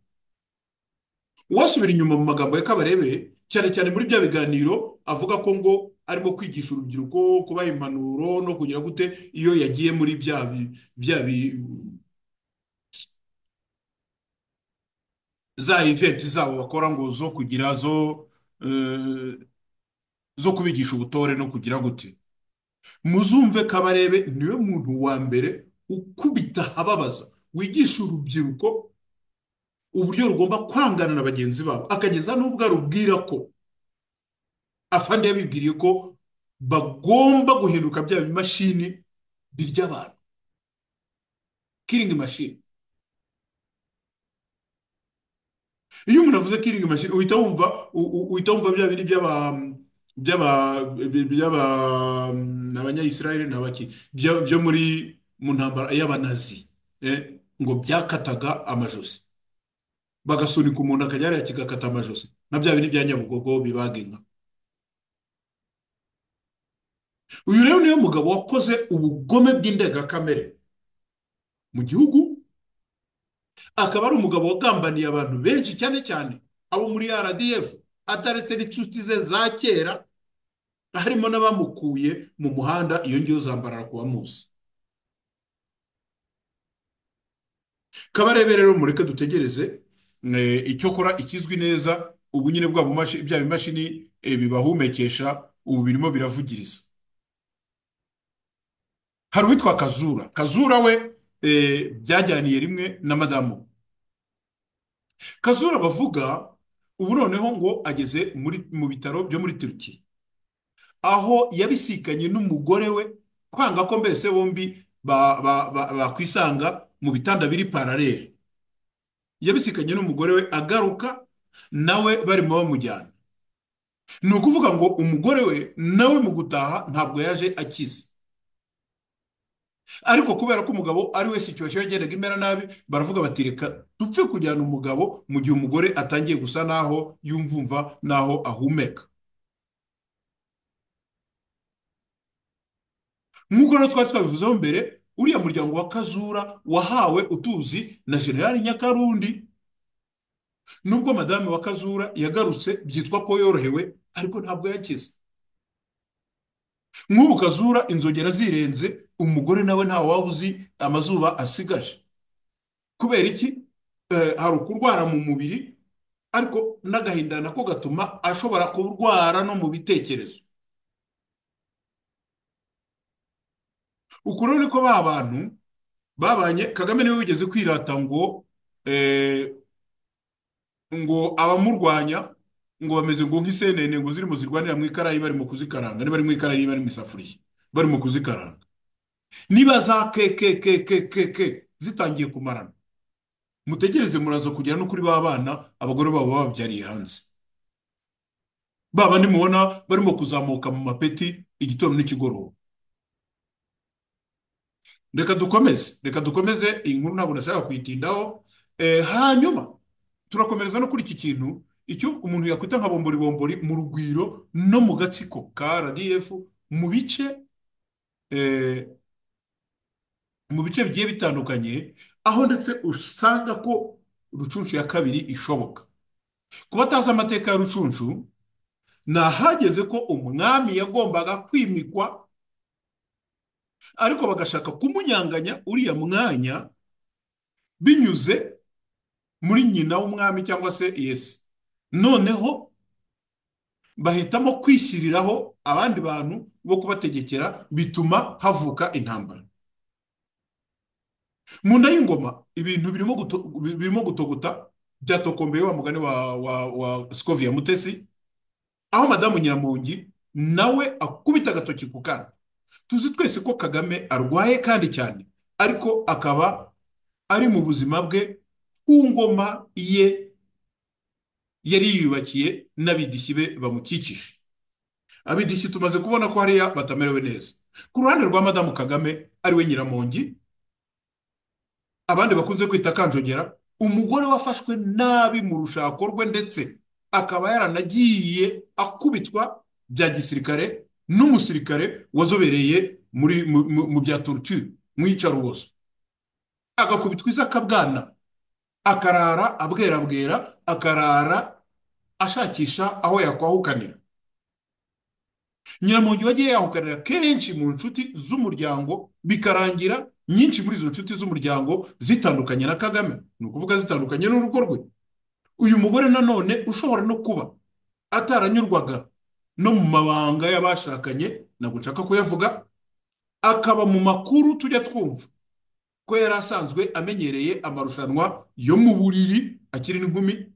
Uwasubira inyuma mu magambo ya Kabarebe, cyane cyane muri bya biganiro avuga ko ngo arimo kwigisha urubyiruko, kubaha impanuro no kugira gute, iyo yagiye muri za event zabo bakora ngo zo kugira zo kubigisha ubutore no kugira gute, muzumve Kabarebe niwe muntu wa mbere ukubita ababaza, wigisha urubyiruko uburyo rugomba kwangana na bagenzi babo, akageza n'ubwo arubwira ko afande yabibwiriye ko bagomba guhinduka bya bimashini birya abantu, killing machine. Iyo umuntu avuze killing machine uhita wumva bya bindi abanyayisiraheli byo muri mu ntambara y'abanazi, ngo byakataga amajosi, bagasunika umuntu akajya hariya kigakata amajosi, na bya bindi bya Nyabugogo bibaga inka. Uyu rero niwe mugabo wakoze ubugome bw'indengakamere mu gihugu, akaba ari umugabo wagambaniye abantu benshi, cyane cyane abo muri RDF, ataretse n'inshuti ze za kera, harimo n'abamukuye mu muhanda iyo ngiyo zambarara kuba muzi. Kabarebe rero mureke dutegereze icyo kora ikizwi neza. Ubu nyine bwa bya bimashini bibahumekesha ubu birimo biravugiriza. Hari uwitwa Kazura we byajyaniye rimwe na madamu Kazura bavuga ubu noneho ngo ageze mu bitaro byo muri Turkiya, aho yabisikanye n'umugore we, kwanga ko mbese bombi bakwisanga mu bitanda biri paralele. Yabisikanye n'umugore we, agaruka nawe barimo bamujyana. Ni ukuvuga ngo umugore we nawe mu gutaha ntabwo yaje akize, ariko kubera ko umugabo ari we situation yagendaga imera nabi, baravuga bati reka dupfe kujyana umugabo mu gihe umugore atangiye gusa naho yumvumva naho ahumeka. Nk'uko rero twari twabivuzeho mbere, uriya muryango wa Kazura wahawe utuzi na General Nyakarundi. Nubwo madame wa Kazura yagarutse byitwa ko yorohewe, ariko ntabwo yakize. Nk'ubu Kazura inzogera zirenze, umugore nawe ntawe waba uzi amazuba asigaje. Kubera iki? Hari ukurwara mu mubiri, ariko n'agahinda nako gatuma ashobora kurwara no mu bitekerezo. Uku rero niko ba bantu babanye. Kagame niwe wigeze kwirata ngo abamurwanya ngo bameze ngo nk'isenene ngo zirimo zirwanira mu ikarayi barimo kuzikaranga, niba ari mu ikarayi niba ari mu isafuriya barimo kuzikaranga, niba za keke zitangiye kumarana, mutegereze muraza kugera no kuri ba bana abagore babo babyariye hanze, baba nimubona barimo kuzamuka mu mapeti igitondo n'ikigoroba. Reka dukomeze iyi nkuru, ntabwo nashaka kuyitindaho. Hanyuma turakomereza no kuri iki kintu, icyo umuntu yakwita nka bombori mu rugwiro no mu gatsiko ka RDF mu bice bigiye bitandukanye, aho ndetse usanga ko Rucunshu ya kabiri ishoboka. Kuba atazi amateka ya Rucunshu, nahageze ko umwami yagombaga kwimikwa, ariko bagashaka kumunyanganya uriya mwanya binyuze muri nyina w'umwami cyangwa se Yesi. Noneho bahitamo kwishyiriraho abandi bantu bo kubategekera, bituma havuka intambara. Mu nda y'ingoma ibintu birimo gutogota, byatokombeye wa mugani wa Scovia Mutesi, aho madamu Nyiramongi nawe akubita agatoki ku kana. tuzi twese ko Kagame arwaye kandi cyane, ariko akaba ari mu buzima bwe ku ngoma ye yari yiyubakiye n'abidishyi be bamukikije. Abidishyi tumaze kubona ko hariya batamerewe neza. Ku ruhande rwa Madamu Kagame ari we Nyiramongi, abandi bakunze kwita Kanjogera, umugore wafashwe nabi mu rushako rwe, ndetse akaba yaranagiye akubitwa bya gisirikare n'umusirikare wazobereye mu bya torture, mu iyicarubozo, agakubitwa izakabwana, akarara abwerabwera, akarara ashakisha aho yakwahukanira. Nyiramongi wagiye yahukanira kenshi mu nshuti z'umuryango, bikarangira nyinshi muri izo nshuti z'umuryango zitandukanye na Kagame, ni ukuvuga zitandukanye n'urugo rwe. Uyu mugore nanone ushobora no kuba ataranyurwaga no mu mabanga y'abashakanye, ntabwo nshaka kuyavuga, akaba mu makuru tujya twumva ko yari asanzwe amenyereye amarushanwa yo mu buriri akiri n'inkumi.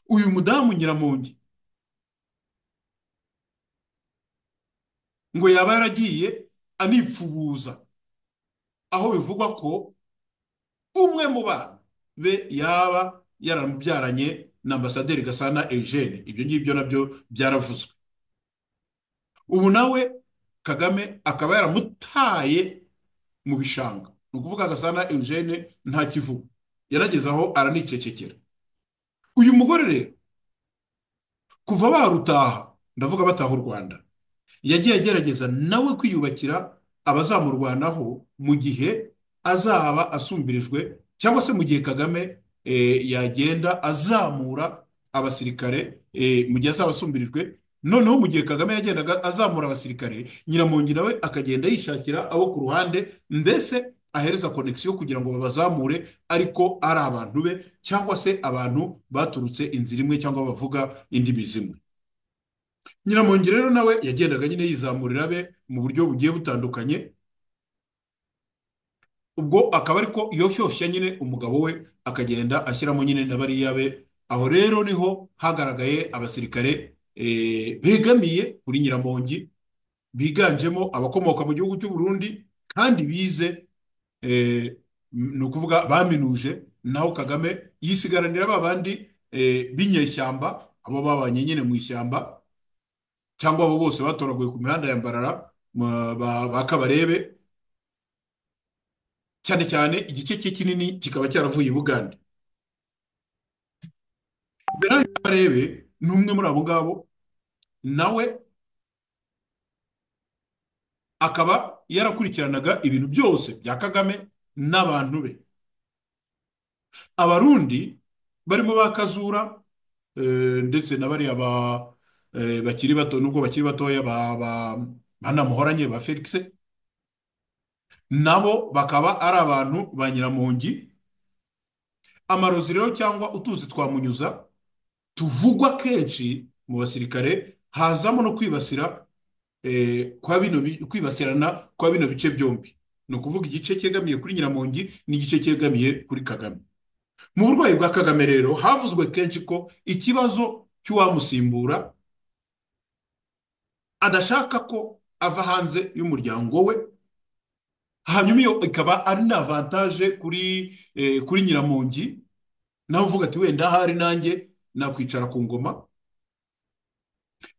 Uyu mudamu Nyiramongi ngo yaba yaragiye anipfubuza, aho bivugwa ko umwe mu bana be yaba yaramubyaranye na Ambasaderi Gasana Eugene. Ibyo ngibyo nabyo byaravuzwe. Ubu nawe Kagame akaba yaramutaye mu bishanga, ni ukuvuga Gasana Eugene nta kivuga, yarageze aho aranicecekera. Uyu mugore rero kuva barutaha, ndavuga bataha u Rwanda, yagiye agerageza nawe kwiyubakira abazamurwanaho mu gihe azaba asumbirijwe, cyangwa se mu gihe Kagame yagenda azamura abasirikare, mu gihe azaba asumbirijwe. Noneho mu gihe Kagame yagendaga azamura abasirikare, Nyiramongi nawe akagenda yishakira abo ku ruhande, mbese ahereza connection kugira ngo babazamure, ariko ari abantu be cyangwa se abantu baturutse inzira imwe cyangwa bavuga indimi zimwe. Nyiramongi rero nawe yagendaga nyine yizamurira be mu buryo bugiye butandukanye, ubwo akaba ariko yoshyushya nyine umugabo we akagenda ashyiramo nyine na bariya be. Aho rero niho hagaragaye abasirikare begamiye kuri Nyiramongi, biganjemo abakomoka mu gihugu cy'u Burundi kandi bize, ni ukuvuga baminuje. Naho Kagame yisigaranira ba bandi b'inyeshyamba, abo babanye nyine mu ishyamba, cyangwa abo bose batoraguye ku mihanda ya Mbarara, ba Kabarebe, cyane cyane igice cye kinini kikaba cyaravuye i Bugande. Bernard Kabarebe ni umwe muri abo ngabo, nawe akaba yarakurikiranaga ibintu byose bya Kagame n'abantu be. Abarundi barimo ba Kazura, ndetse na bariya bakiri bato, nubwo bakiri batoya, banamuhoranye ba Felix, nabo bakaba ari abantu ba Nyiramongi. Amarozi rero cyangwa utuzi twa Munyuza tuvugwa kenshi mu basirikare, hazamo no kwibasirana kwa bino bice byombi, ni ukuvuga igice cyegamiye kuri Nyiramongi n'igice cyegamiye kuri Kagame. Mu burwayi bwa Kagame rero havuzwe kenshi ko ikibazo cy'uwamusimbura adashaka ko ava hanze y'umuryango we, hanyuma iyo ikaba ari na avantage kuri Nyiramongi, nawe uvuga ati wenda ahari nanjye nakwicara ku ngoma.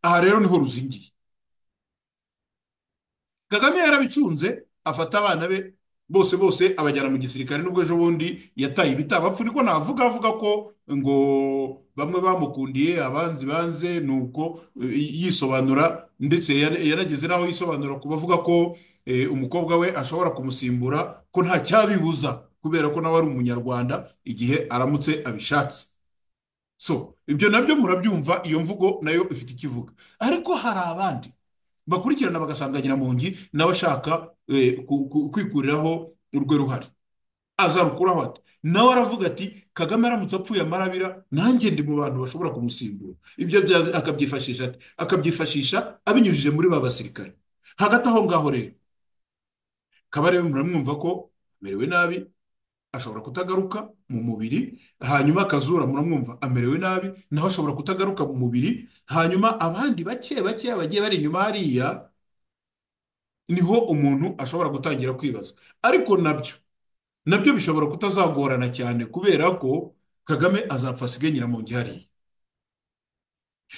Aha rero niho ruzingiye. Kagame yarabicunze, afata abana be bose abajyana mu gisirikare, nubwo ejo bundi yataye ibitabapfu, niko avuga ko ngo bamwe bamukundiye abanzi banze, nuko yisobanura, ndetse yarageze naho yisobanura ku bavuga ko umukobwa we ashobora kumusimbura, ko nta cyabibuza kubera ko nawe ari umunyarwanda igihe aramutse abishatse. So ibyo nabyo murabyumva, iyo mvugo nayo ifite ikivuga. Ariko hari abandi bakurikirana bagasanga Nyiramongi nawe ashaka kwikuriraho urwe ruhari, azarukuraho ati, nawe aravuga ati Kagame aramutse apfuye amarabira, nanjye ndi mu bantu bashobora kumusimbura. Ibyo akabyifashisha abinyujije muri ba basirikare. Hagati aho ngaho rero Kabarebe muramwumva ko amerewe nabi, ashobora kutagaruka mu mubiri. Hanyuma Kazura muramwumva amerewe nabi, naho ashobora kutagaruka mu mubiri. Hanyuma abandi bake bagiye bari inyuma hariya niho umuntu ashobora gutangira kwibaza. Ariko nabyo bishobora kutazagorana cyane kubera ko Kagame azapfa asige Nyiramongi hariya.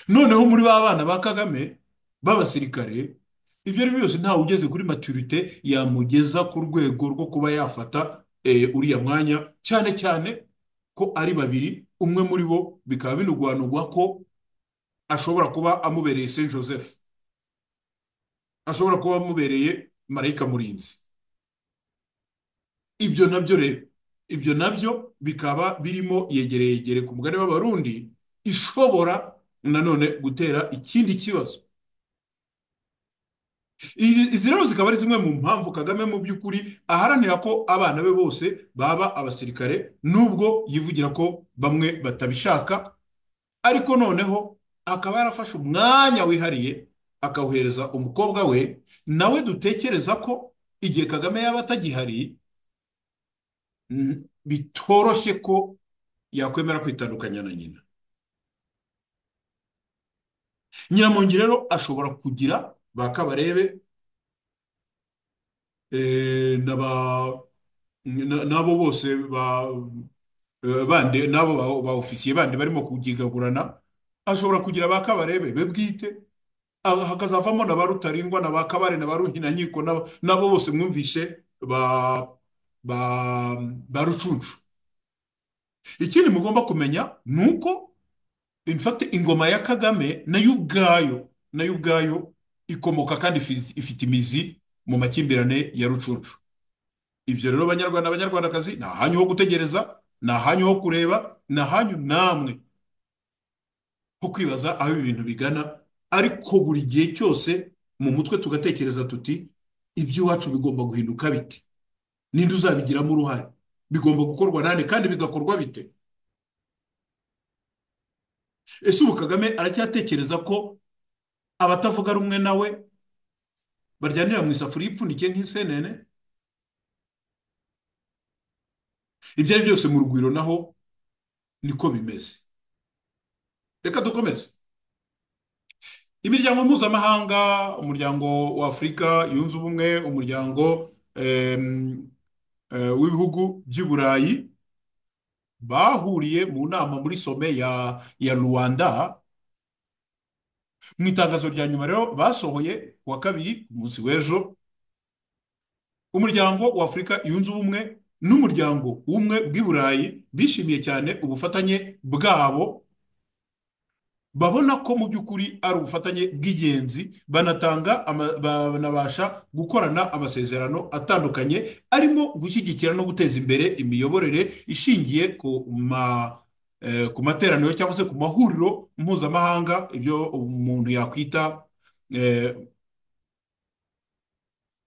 Noneho muri ba bana ba Kagame b'abasirikare, ibyo ari byo byose ntawe ugeze kuri maturite yamugeza ku rwego rwo kuba yafata uriya mwanya, cyane cyane ko ari babiri, umwe muri bo bikaba binugwanugwa ko ashobora kuba amubereye Saint Joseph, ashobora kuba amubereye marayika murinzi. Ibyo nabyo rero, ibyo nabyo bikaba birimo yegereye ku mugani w'Abarundi, ishobora nanone gutera ikindi kibazo. Izi rero zikaba ari zimwe mu mpamvu Kagame mu by'ukuri aharanira ko abana be bose baba abasirikare, nubwo yivugira ko bamwe batabishaka, ariko noneho akaba yarafashe umwanya wihariye akawuhereza umukobwa we. Nawe dutekereza ko igihe Kagame yaba atagihari, bitoroshye ko yakwemera kwitandukanya na nyina. Nyiramongi rero ashobora kugira ba Kabarebe n'abo bose bandi, n'abo ba ofisiye bandi barimo kugigagurana, ashobora kugira ba Kabarebe be bwite, hakazavamo na ba Rutarindwa na ba Kabare na ba Ruhinankiko, n'abo bose mwumvishe ba Rucunshu. Ikindi mugomba kumenya ni uko in fact ingoma ya Kagame nayo ubwayo ikomoka kandi ifite imizi mu makimbirane ya Rucunshu. Ibyo rero Banyarwanda, Abanyarwandakazi, nta hanyu ho gutegereza, nta hanyu ho kureba, nta hanyu namwe ho kwibaza aho ibi bintu bigana. Ariko buri gihe cyose mu mutwe tugatekereza tuti iby'iwacu bigomba guhinduka bite, ninde uzabigiramo uruhare, bigomba gukorwa nande kandi bigakorwa bite? Ese ubu Kagame aracyatekereza ko abatavuga rumwe nawe baryanira mu isafuriya ipfundikiye nk'isenene? Ibyo ari byose mu rugwiro naho niko bimeze. Reka dukomeze. Imiryango mpuzamahanga, umuryango wa Afurika yunze ubumwe, umuryango w'ibihugu by'i Burayi bahuriye mu nama muri some ya Rwanda. Mu itangazo rya nyuma rero basohoye kuwa kabiri ku munsi w'ejo, umuryango wa Afurika yunze ubumwe n'umuryango w'ubumwe bw'i Burayi bishimiye cyane ubufatanye bwabo, babona ko mu by'ukuri ari ubufatanye bw'ingenzi, banabasha gukorana amasezerano atandukanye arimo gushyigikira no guteza imbere imiyoborere ishingiye ku materaniro cyangwa se ku mahuriro mpuzamahanga, ibyo umuntu yakwita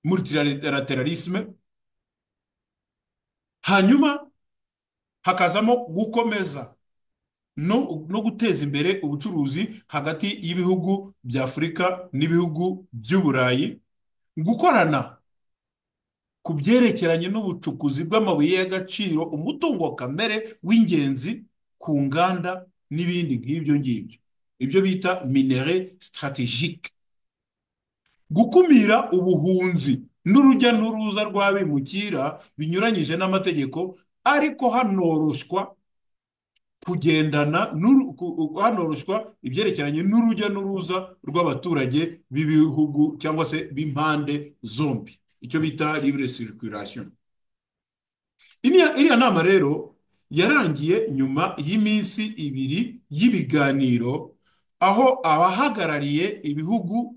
multilateralisme. Hanyuma hakazamo gukomeza no guteza imbere ubucuruzi hagati y'ibihugu bya Afurika n'ibihugu by'u Burayi, gukorana ku byerekeranye n'ubucukuzi bw'amabuye y'agaciro, umutungo kamere w'ingenzi, ku nganda n'ibindi nk'ibyo ngibyo, ibyo bita minere strategique, gukumira ubuhunzi n'urujya n'uruza rw'abimukira binyuranyije n'amategeko, ariko hanoroshywa hanoroshywa ibyerekeranye n'urujya n'uruza rw'abaturage b'ibihugu cyangwa se b'impande zombi, icyo bita libre circulation. Iriya nama rero yarangiye nyuma y'iminsi ibiri y'ibiganiro, aho abahagarariye ibihugu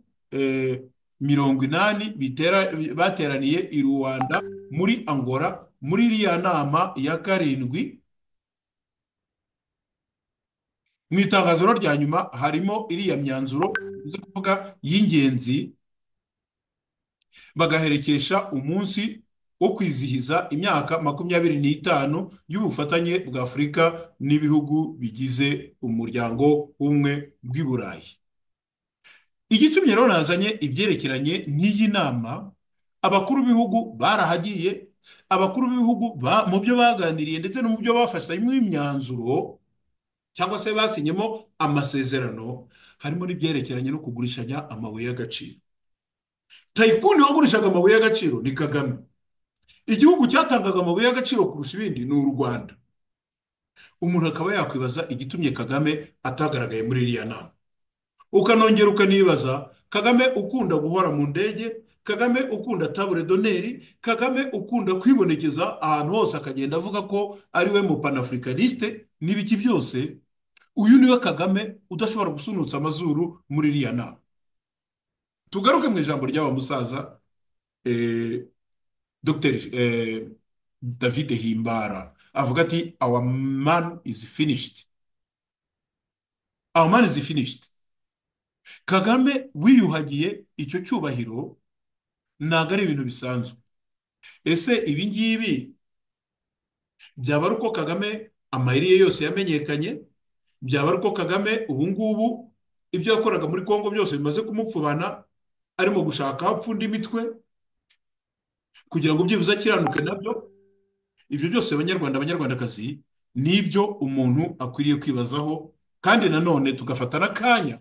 80 bateraniye i Rwanda muri Angola muri iriya nama ya karindwi. Mu itangazo rya nyuma harimo iriya myanzuro izi kuvuga y'ingenzi, bagaherekesha umunsi wo kwizihiza imyaka 25 y'ubufatanye bwa Afurika n'ibihugu bigize umuryango w'ubumwe bw'i Burayi. Igitumye rero nazanye ibyerekeranye n'iyi nama, abakuru b'ibihugu barahagiye, abakuru b'ibihugu mu byo baganiriye ndetse no mu byo bafashemo imyanzuro cyangwa se basinyemo amasezerano, harimo n'ibyerekeranye no kugurishanya amabuye y'agaciro. tayikuni wagurishaga amabuye y'agaciro ni Kagame. Igihugu cyatangaga amabuye y'agaciro kurusha ibindi ni u Rwanda. Umuntu akaba yakwibaza igitumye Kagame atagaragaye muri iriya nama. Ukanongera ukanibaza Kagame ukunda guhora mu ndege, Kagame ukunda tabure doneri, Kagame ukunda kwibonekeza ahantu hose akagenda avuga ko ari we mu panafricaniste n'ibiki byose. Uyu niwe Kagame udashobora gusunutsa amazuru muri iriya nama. Tugaruke mu ijambo ry'aba musaza Dr. David Himbara avuga ati our man is finished. Our man is finished. Kagame wiyuhagiye icyo cyubahiro ntabwo ari ibintu bisanzwe. Ese ibi ngibi byaba ari uko Kagame amayeri ye yose yamenyekanye? Byaba ari uko Kagame ubu ngubu ibyo yakoraga muri Kongo byose bimaze kumupfubana, arimo gushaka hapfunda imitwe kugira ngo byibuze akiranuke nabyo? Ibyo byose abanyarwandakazi nibyo umuntu akwiriye kwibazaho, kandi nanone tugafata n'akanya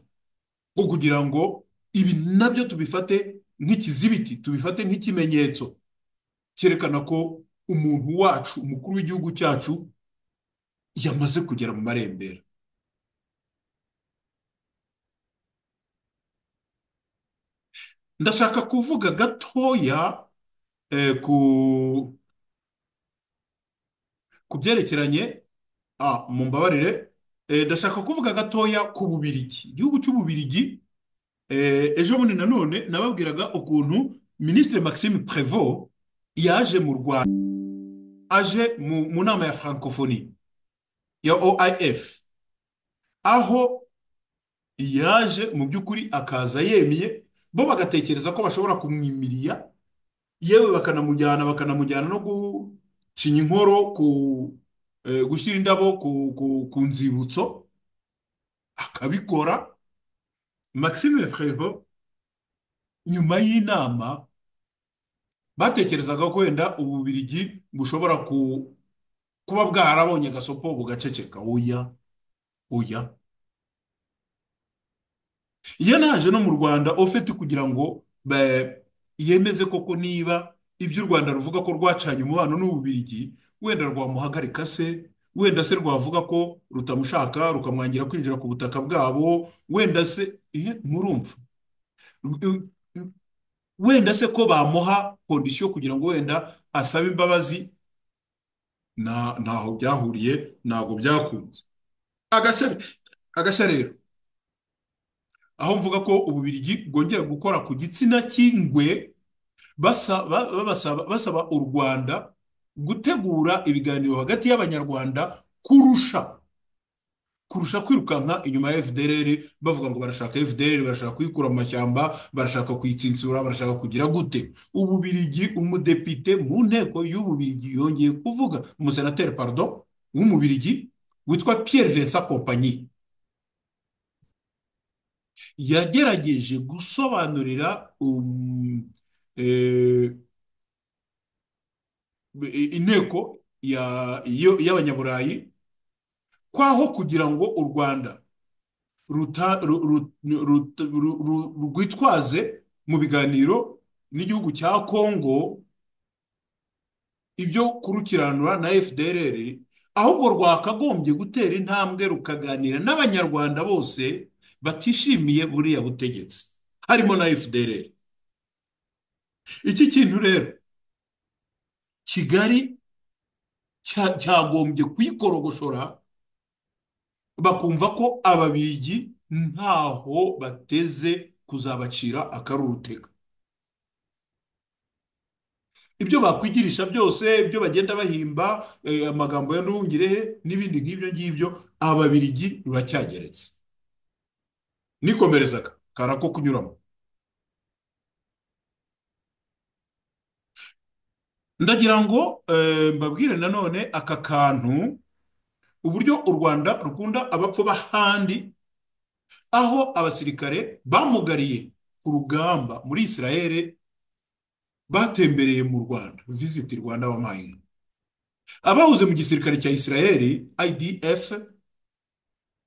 ko kugira ngo ibi nabyo tubifate nk'ikizibiti, tubifate nk'ikimenyetso cyerekana ko umuntu wacu, umukuru w'igihugu cyacu yamaze kugera mu marembera. Ndashaka kuvuga gatoya ku byerekeranye mumbabarire, ndashaka kuvuga gatoya ku Bubiligi. Igihugu cy'Ububiligi, ejo bundi nanone nababwiraga ukuntu Minisitiri Maxime Prévost yaje mu Rwanda, aje mu nama ya francophonie ya OIF, aho yaje mu by'ukuri akaza yemye, bo bagatekereza ko bashobora kumwimiriya, yewe bakanamujyana no gucinya inkoro, gushyira indabo ku nzibutso, akabikora. Maxime Prévost nyuma y'inama batekerezaga ko wenda Ububiligi bushobora kuba bwarabonye agasopo bugaceceka. Oya, iyo naje no mu Rwanda ofeti kugira ngo yemeze koko niba ibyo u Rwanda ruvuga ko rwacanye umubano n'Ububiligi, wenda rwamuhagarika se, wenda se rwavuga ko rutamushaka rukamwangira kwinjira ku butaka bwabo, wenda se murumva, wenda se ko bamuha kondisiyo kugira ngo wenda asabe imbabazi. Ntaho byahuriye, ntabwo byakunze. Agashya rero, aho mvuga ko Ububiligi bwongera gukora ku gitsina cy'ingwe, basaba u Rwanda gutegura ibiganiro hagati y'Abanyarwanda kurusha kwirukanka inyuma ya FDLR, bavuga ngo barashaka FDLR, barashaka kuyikura mu mashyamba, barashaka kuyitsinsura, barashaka kugira gute. Ububiligi, umudepite mu nteko y'Ububiligi yongeye kuvuga, umusenateri w'Umubiligi witwa Pierre Vincent Compagnie, yagerageje gusobanurira inteko y'Abanyaburayi kwaho kugira ngo u Rwanda rwitwaze mu biganiro n'igihugu cya Kongo ibyo kurukiranura na FDLR, ahubwo rwakagombye gutera intambwe rukaganira n'Abanyarwanda bose batishimiye buriya butegetsi, harimo na FDLR. Iki kintu rero Kigali cyagombye kuyikorogoshora, bakumva ko Ababiligi ntaho bateze kuzabacira akarurutega. Ibyo bakwigirisha byose, ibyo bagenda bahimba, amagambo ya Nduhungirehe n'ibindi nk'ibyo ngibyo, Ababiligi ruracyageretse. Nikomerezaga karako kunyuramo. Ndagira ngo mbabwire nanone aka kantu, uburyo u Rwanda rukunda abapfu b'ahandi, aho abasirikare bamugariye ku rugamba muri Israel batembereye mu Rwanda, visit Rwanda w'amahanga. Abahuze mu gisirikare cya Israel IDF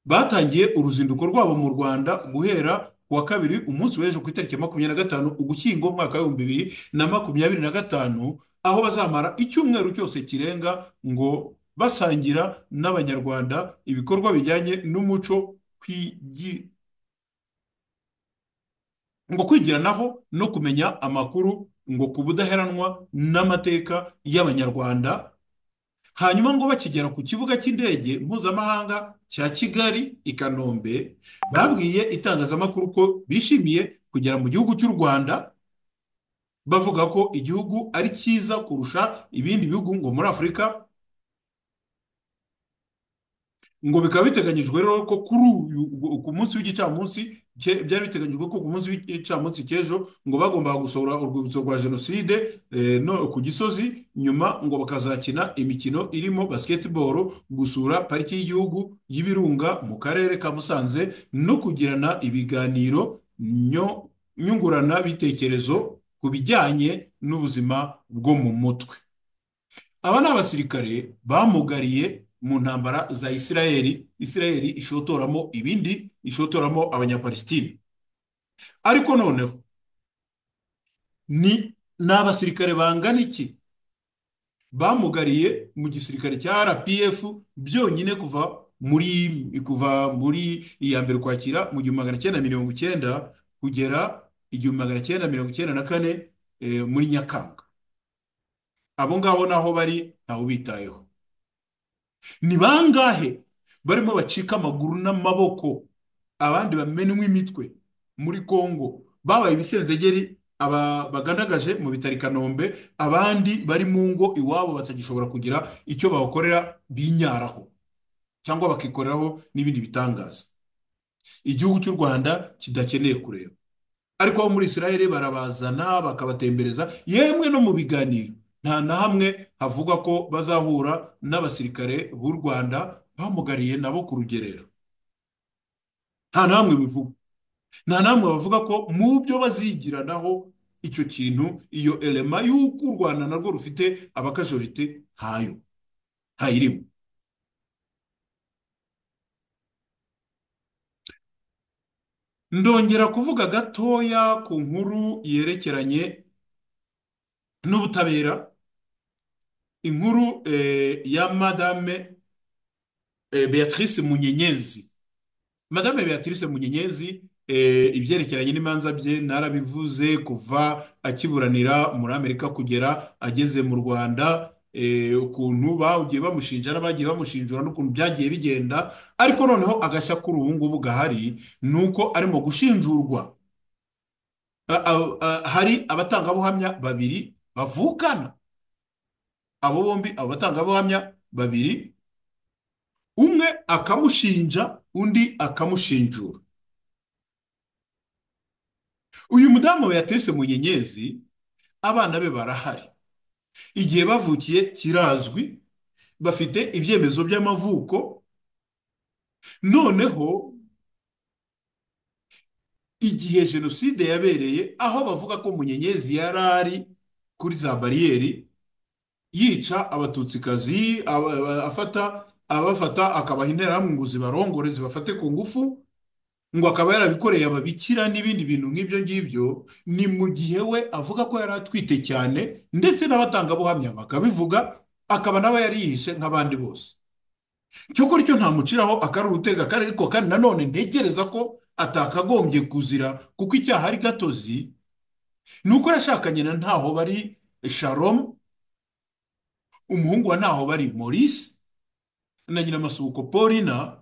batangiye uruzinduko rwabo mu Rwanda guhera ku wa kabiri umunsi w'ejo ku itariki ya 25 Ugushyingo umwaka w'ibihumbi 2025, aho bazamara icyumweru cyose kirenga ngo basangira n'abanyarwanda ibikorwa bijyanye n'umuco, ngo kwigiranaho no kumenya amakuru ngo ku budaheranwa n'amateka y'abanyarwanda. Hanyuma ngo bakigera ku kibuga cy'indege mpuzamahanga cya Kigali i Kanombe, babwiye itangazamakuru ko bishimiye kugera mu gihugu cy'u Rwanda, bavuga ko igihugu ari cyiza kurusha ibindi bihugu ngo muri Afurika. Ngo bikaba biteganyijwe rero ko ku munsi w'igicamunsi byari biteganyijwe ko ku munsi w'igicamunsi cy'ejo ngo bagombaga gusohora urwibutso rwa jenoside no ku Gisozi, nyuma ngo bakazakina imikino irimo basketball, gusura pariki y'igihugu y'Ibirunga mu karere ka Musanze no kugirana ibiganiro nyungurana bitekerezo ku bijyanye n'ubuzima bwo mu mutwe. Aba ni abasirikare bamugariye mu ntambara za Isirayeli ishotoramo abanyapalestine. Ariko noneho ni n'abasirikare bangana iki bamugariye mu gisirikare cya RPF byonyine kuva muri iya mbere Ukwakira mu 1990 kugera 1994 muri Nyakanga. Abo ngabo naho bari ntawe bitayeho. Ni bangahe barimo bacika amaguru n'amaboko, abandi bamenwa imitwe muri Kongo, babaye ibisenzegeri, bagandagaje mu bitari Kanombe, abandi bari mu ngo iwabo batagishobora kugira icyo babakorera, binyaraho cyangwa bakikoreraho n'ibindi bitangaza igihugu cy'u Rwanda kidakeneye kureba. Ariko abo muri Israel barabazana bakabatembereza, yemwe no mu biganiro nta na hamwe havuga ko bazahura n'abasirikare b'u Rwanda bamugariye nabo ku rugerero. Nta na hamwe bivuga, nta na hamwe bavuga ko mu byo bazigiranaho icyo kintu, iyo elema y'uko u Rwanda narwo rufite abakajorite ntayirimo. Ndongera kuvuga gatoya ku nkuru yerekeranye n'ubutabera, inkuru ya Madame Beatrice Munyenyezi. Madame Beatrice Munyenyezi, ibyerekeranye n'imanza bye narabivuze kuva akiburanira muri Amerika kugera ageze mu Rwanda, ukuntu bagiye bamushinja n'abagiye bamushinjura n'ukuntu byagiye bigenda. Ariko noneho agashya kuri ubu ngubu gahari nuko arimo gushinjurwa. Hari abatangabuhamya babiri bavukana. Abo bombi, abo batangabuhamya babiri, umwe akamushinja undi akamushinjura. Uyu mudamu Beatrice Munyenyezi, abana be barahari, igihe bavukiye kirazwi, bafite ibyemezo by'amavuko. Noneho igihe jenoside yabereye, aho bavuga ko Munyenyezi yari ari kuri za bariyeri yica abatutsikazi, abafata akabaha interahamwe ngo zibarongore zibafate ku ngufu, ngo akaba yarabikoreye ababikira n'ibindi bintu nk'ibyo ngibyo. Ni mu gihe we avuga ko yari atwite cyane, ndetse n'abatangabuhamya bakabivuga, akaba nawe yari yihishe nk'abandi bose. Cyokora icyo ntamuciraho akari urutega, ariko kandi nanone ntekereza ko atakagombye kuzira, kuko icyaha ari gatozi. Nuko yashakanye na Ntahobari Shalom, umuhungu wa Ntahobari Maurice, na Nyiramasuhuko Paulina.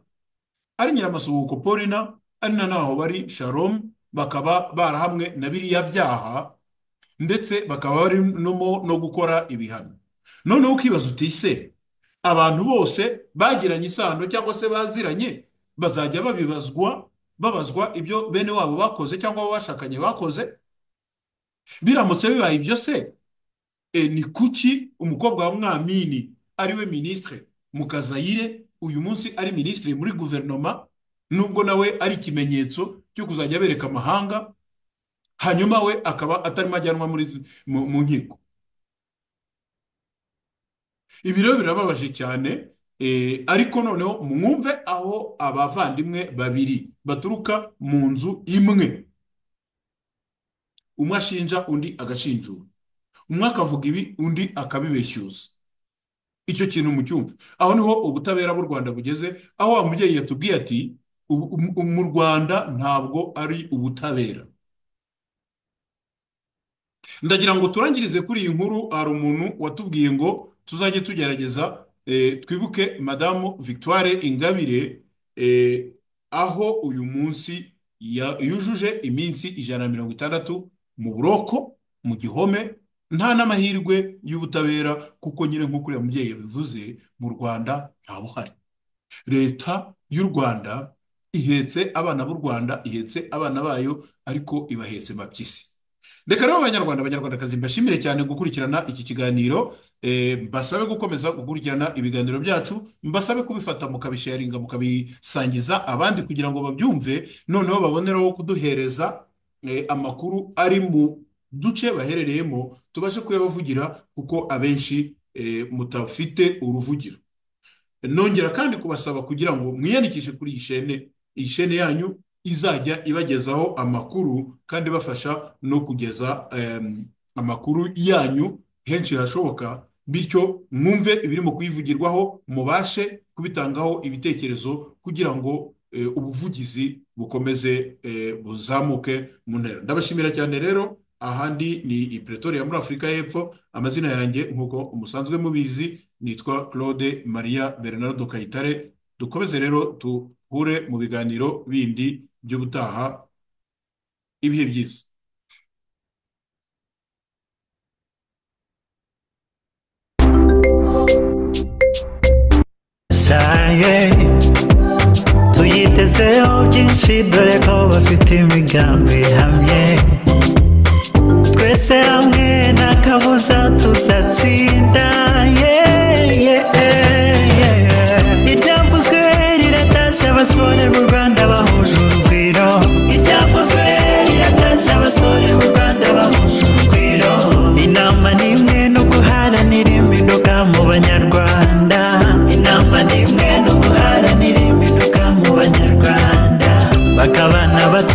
Ari Nyiramasuhuko Paulina ari na Ntahobari Shalom bakaba barahamwe na biriya byaha, ndetse bakaba bari no gukora ibihano. Noneho ukibaza uti se abantu bose bagiranye isano cyangwa se baziranye bazajya babazwa ibyo bene wabo bakoze cyangwa abo bashakanye bakoze? Biramutse bibaye ibyo se, ni kuki umukobwa wa Mwamini ariwe ministre Mukazayire uyu munsi ari ministre muri guverinoma, nubwo nawe ari ikimenyetso cyo kuzajya bereka amahanga, hanyuma we akaba atarimo ajyanwa mu nkiko? Ibi rero birababaje cyane, ariko noneho mwumve aho abavandimwe babiri baturuka mu nzu imwe, umwe ashinja undi agashinjura, umwe akavuga ibi undi akabibeshyuza. Icyo kintu mu cyumva, aho niho ubutabera bw'u Rwanda bugeze, aho wa mubyeyi yatubwiye ati mu Rwanda ntabwo ari ubutabera. Ndagira ngo turangirize kuri iyi nkuru. Hari umuntu watubwiye ngo tuzajye tugerageza twibuke Madamu Victoire Ingabire, aho uyu munsi yujuje iminsi 160 mu buroko, mu gihome, nta n'amahirwe y'ubutabera, kuko nyine nk'uko uriya mubyeyi yabivuze, mu Rwanda ntabuhari. Leta y'u Rwanda ihetse abana b'u Rwanda, ihetse abana bayo, ariko ibahetse mapyisi. Reka rero abanyarwandakazi mbashimire cyane gukurikirana iki kiganiro, mbasabe gukomeza gukurikirana ibiganiro byacu, mbasabe kubifata mukabisharinga, mukabisangiza abandi kugira ngo babyumve, noneho baboneraho kuduhereza amakuru ari mu duce baherereyemo, tubashe kuyabavugira, kuko abenshi mutafite uruvugiro. Nongera kandi kubasaba kugira ngo mwiyandikishe kuri iyi shene yanyu, izajya ibagezaho amakuru kandi bafasha no kugeza amakuru yanyu henshi hashoboka, bityo mwumve ibirimo kuyivugirwaho, mubashe kubitangaho ibitekerezo kugira ngo ubuvugizi bukomeze buzamuke mu ntera. Ndabashimira cyane rero. Ahandi ni i Pretoria muri Afurika y'Epfo. Amazina yanjye nk'uko musanzwe mubizi nitwa Claude Maria Bernardo Kayitare. Dukomeze rero tuhure mu biganiro bindi by'ubutaha. Ibihe byiza. Tuyitezeho byinshi, dore ko bafite imigambi hamye.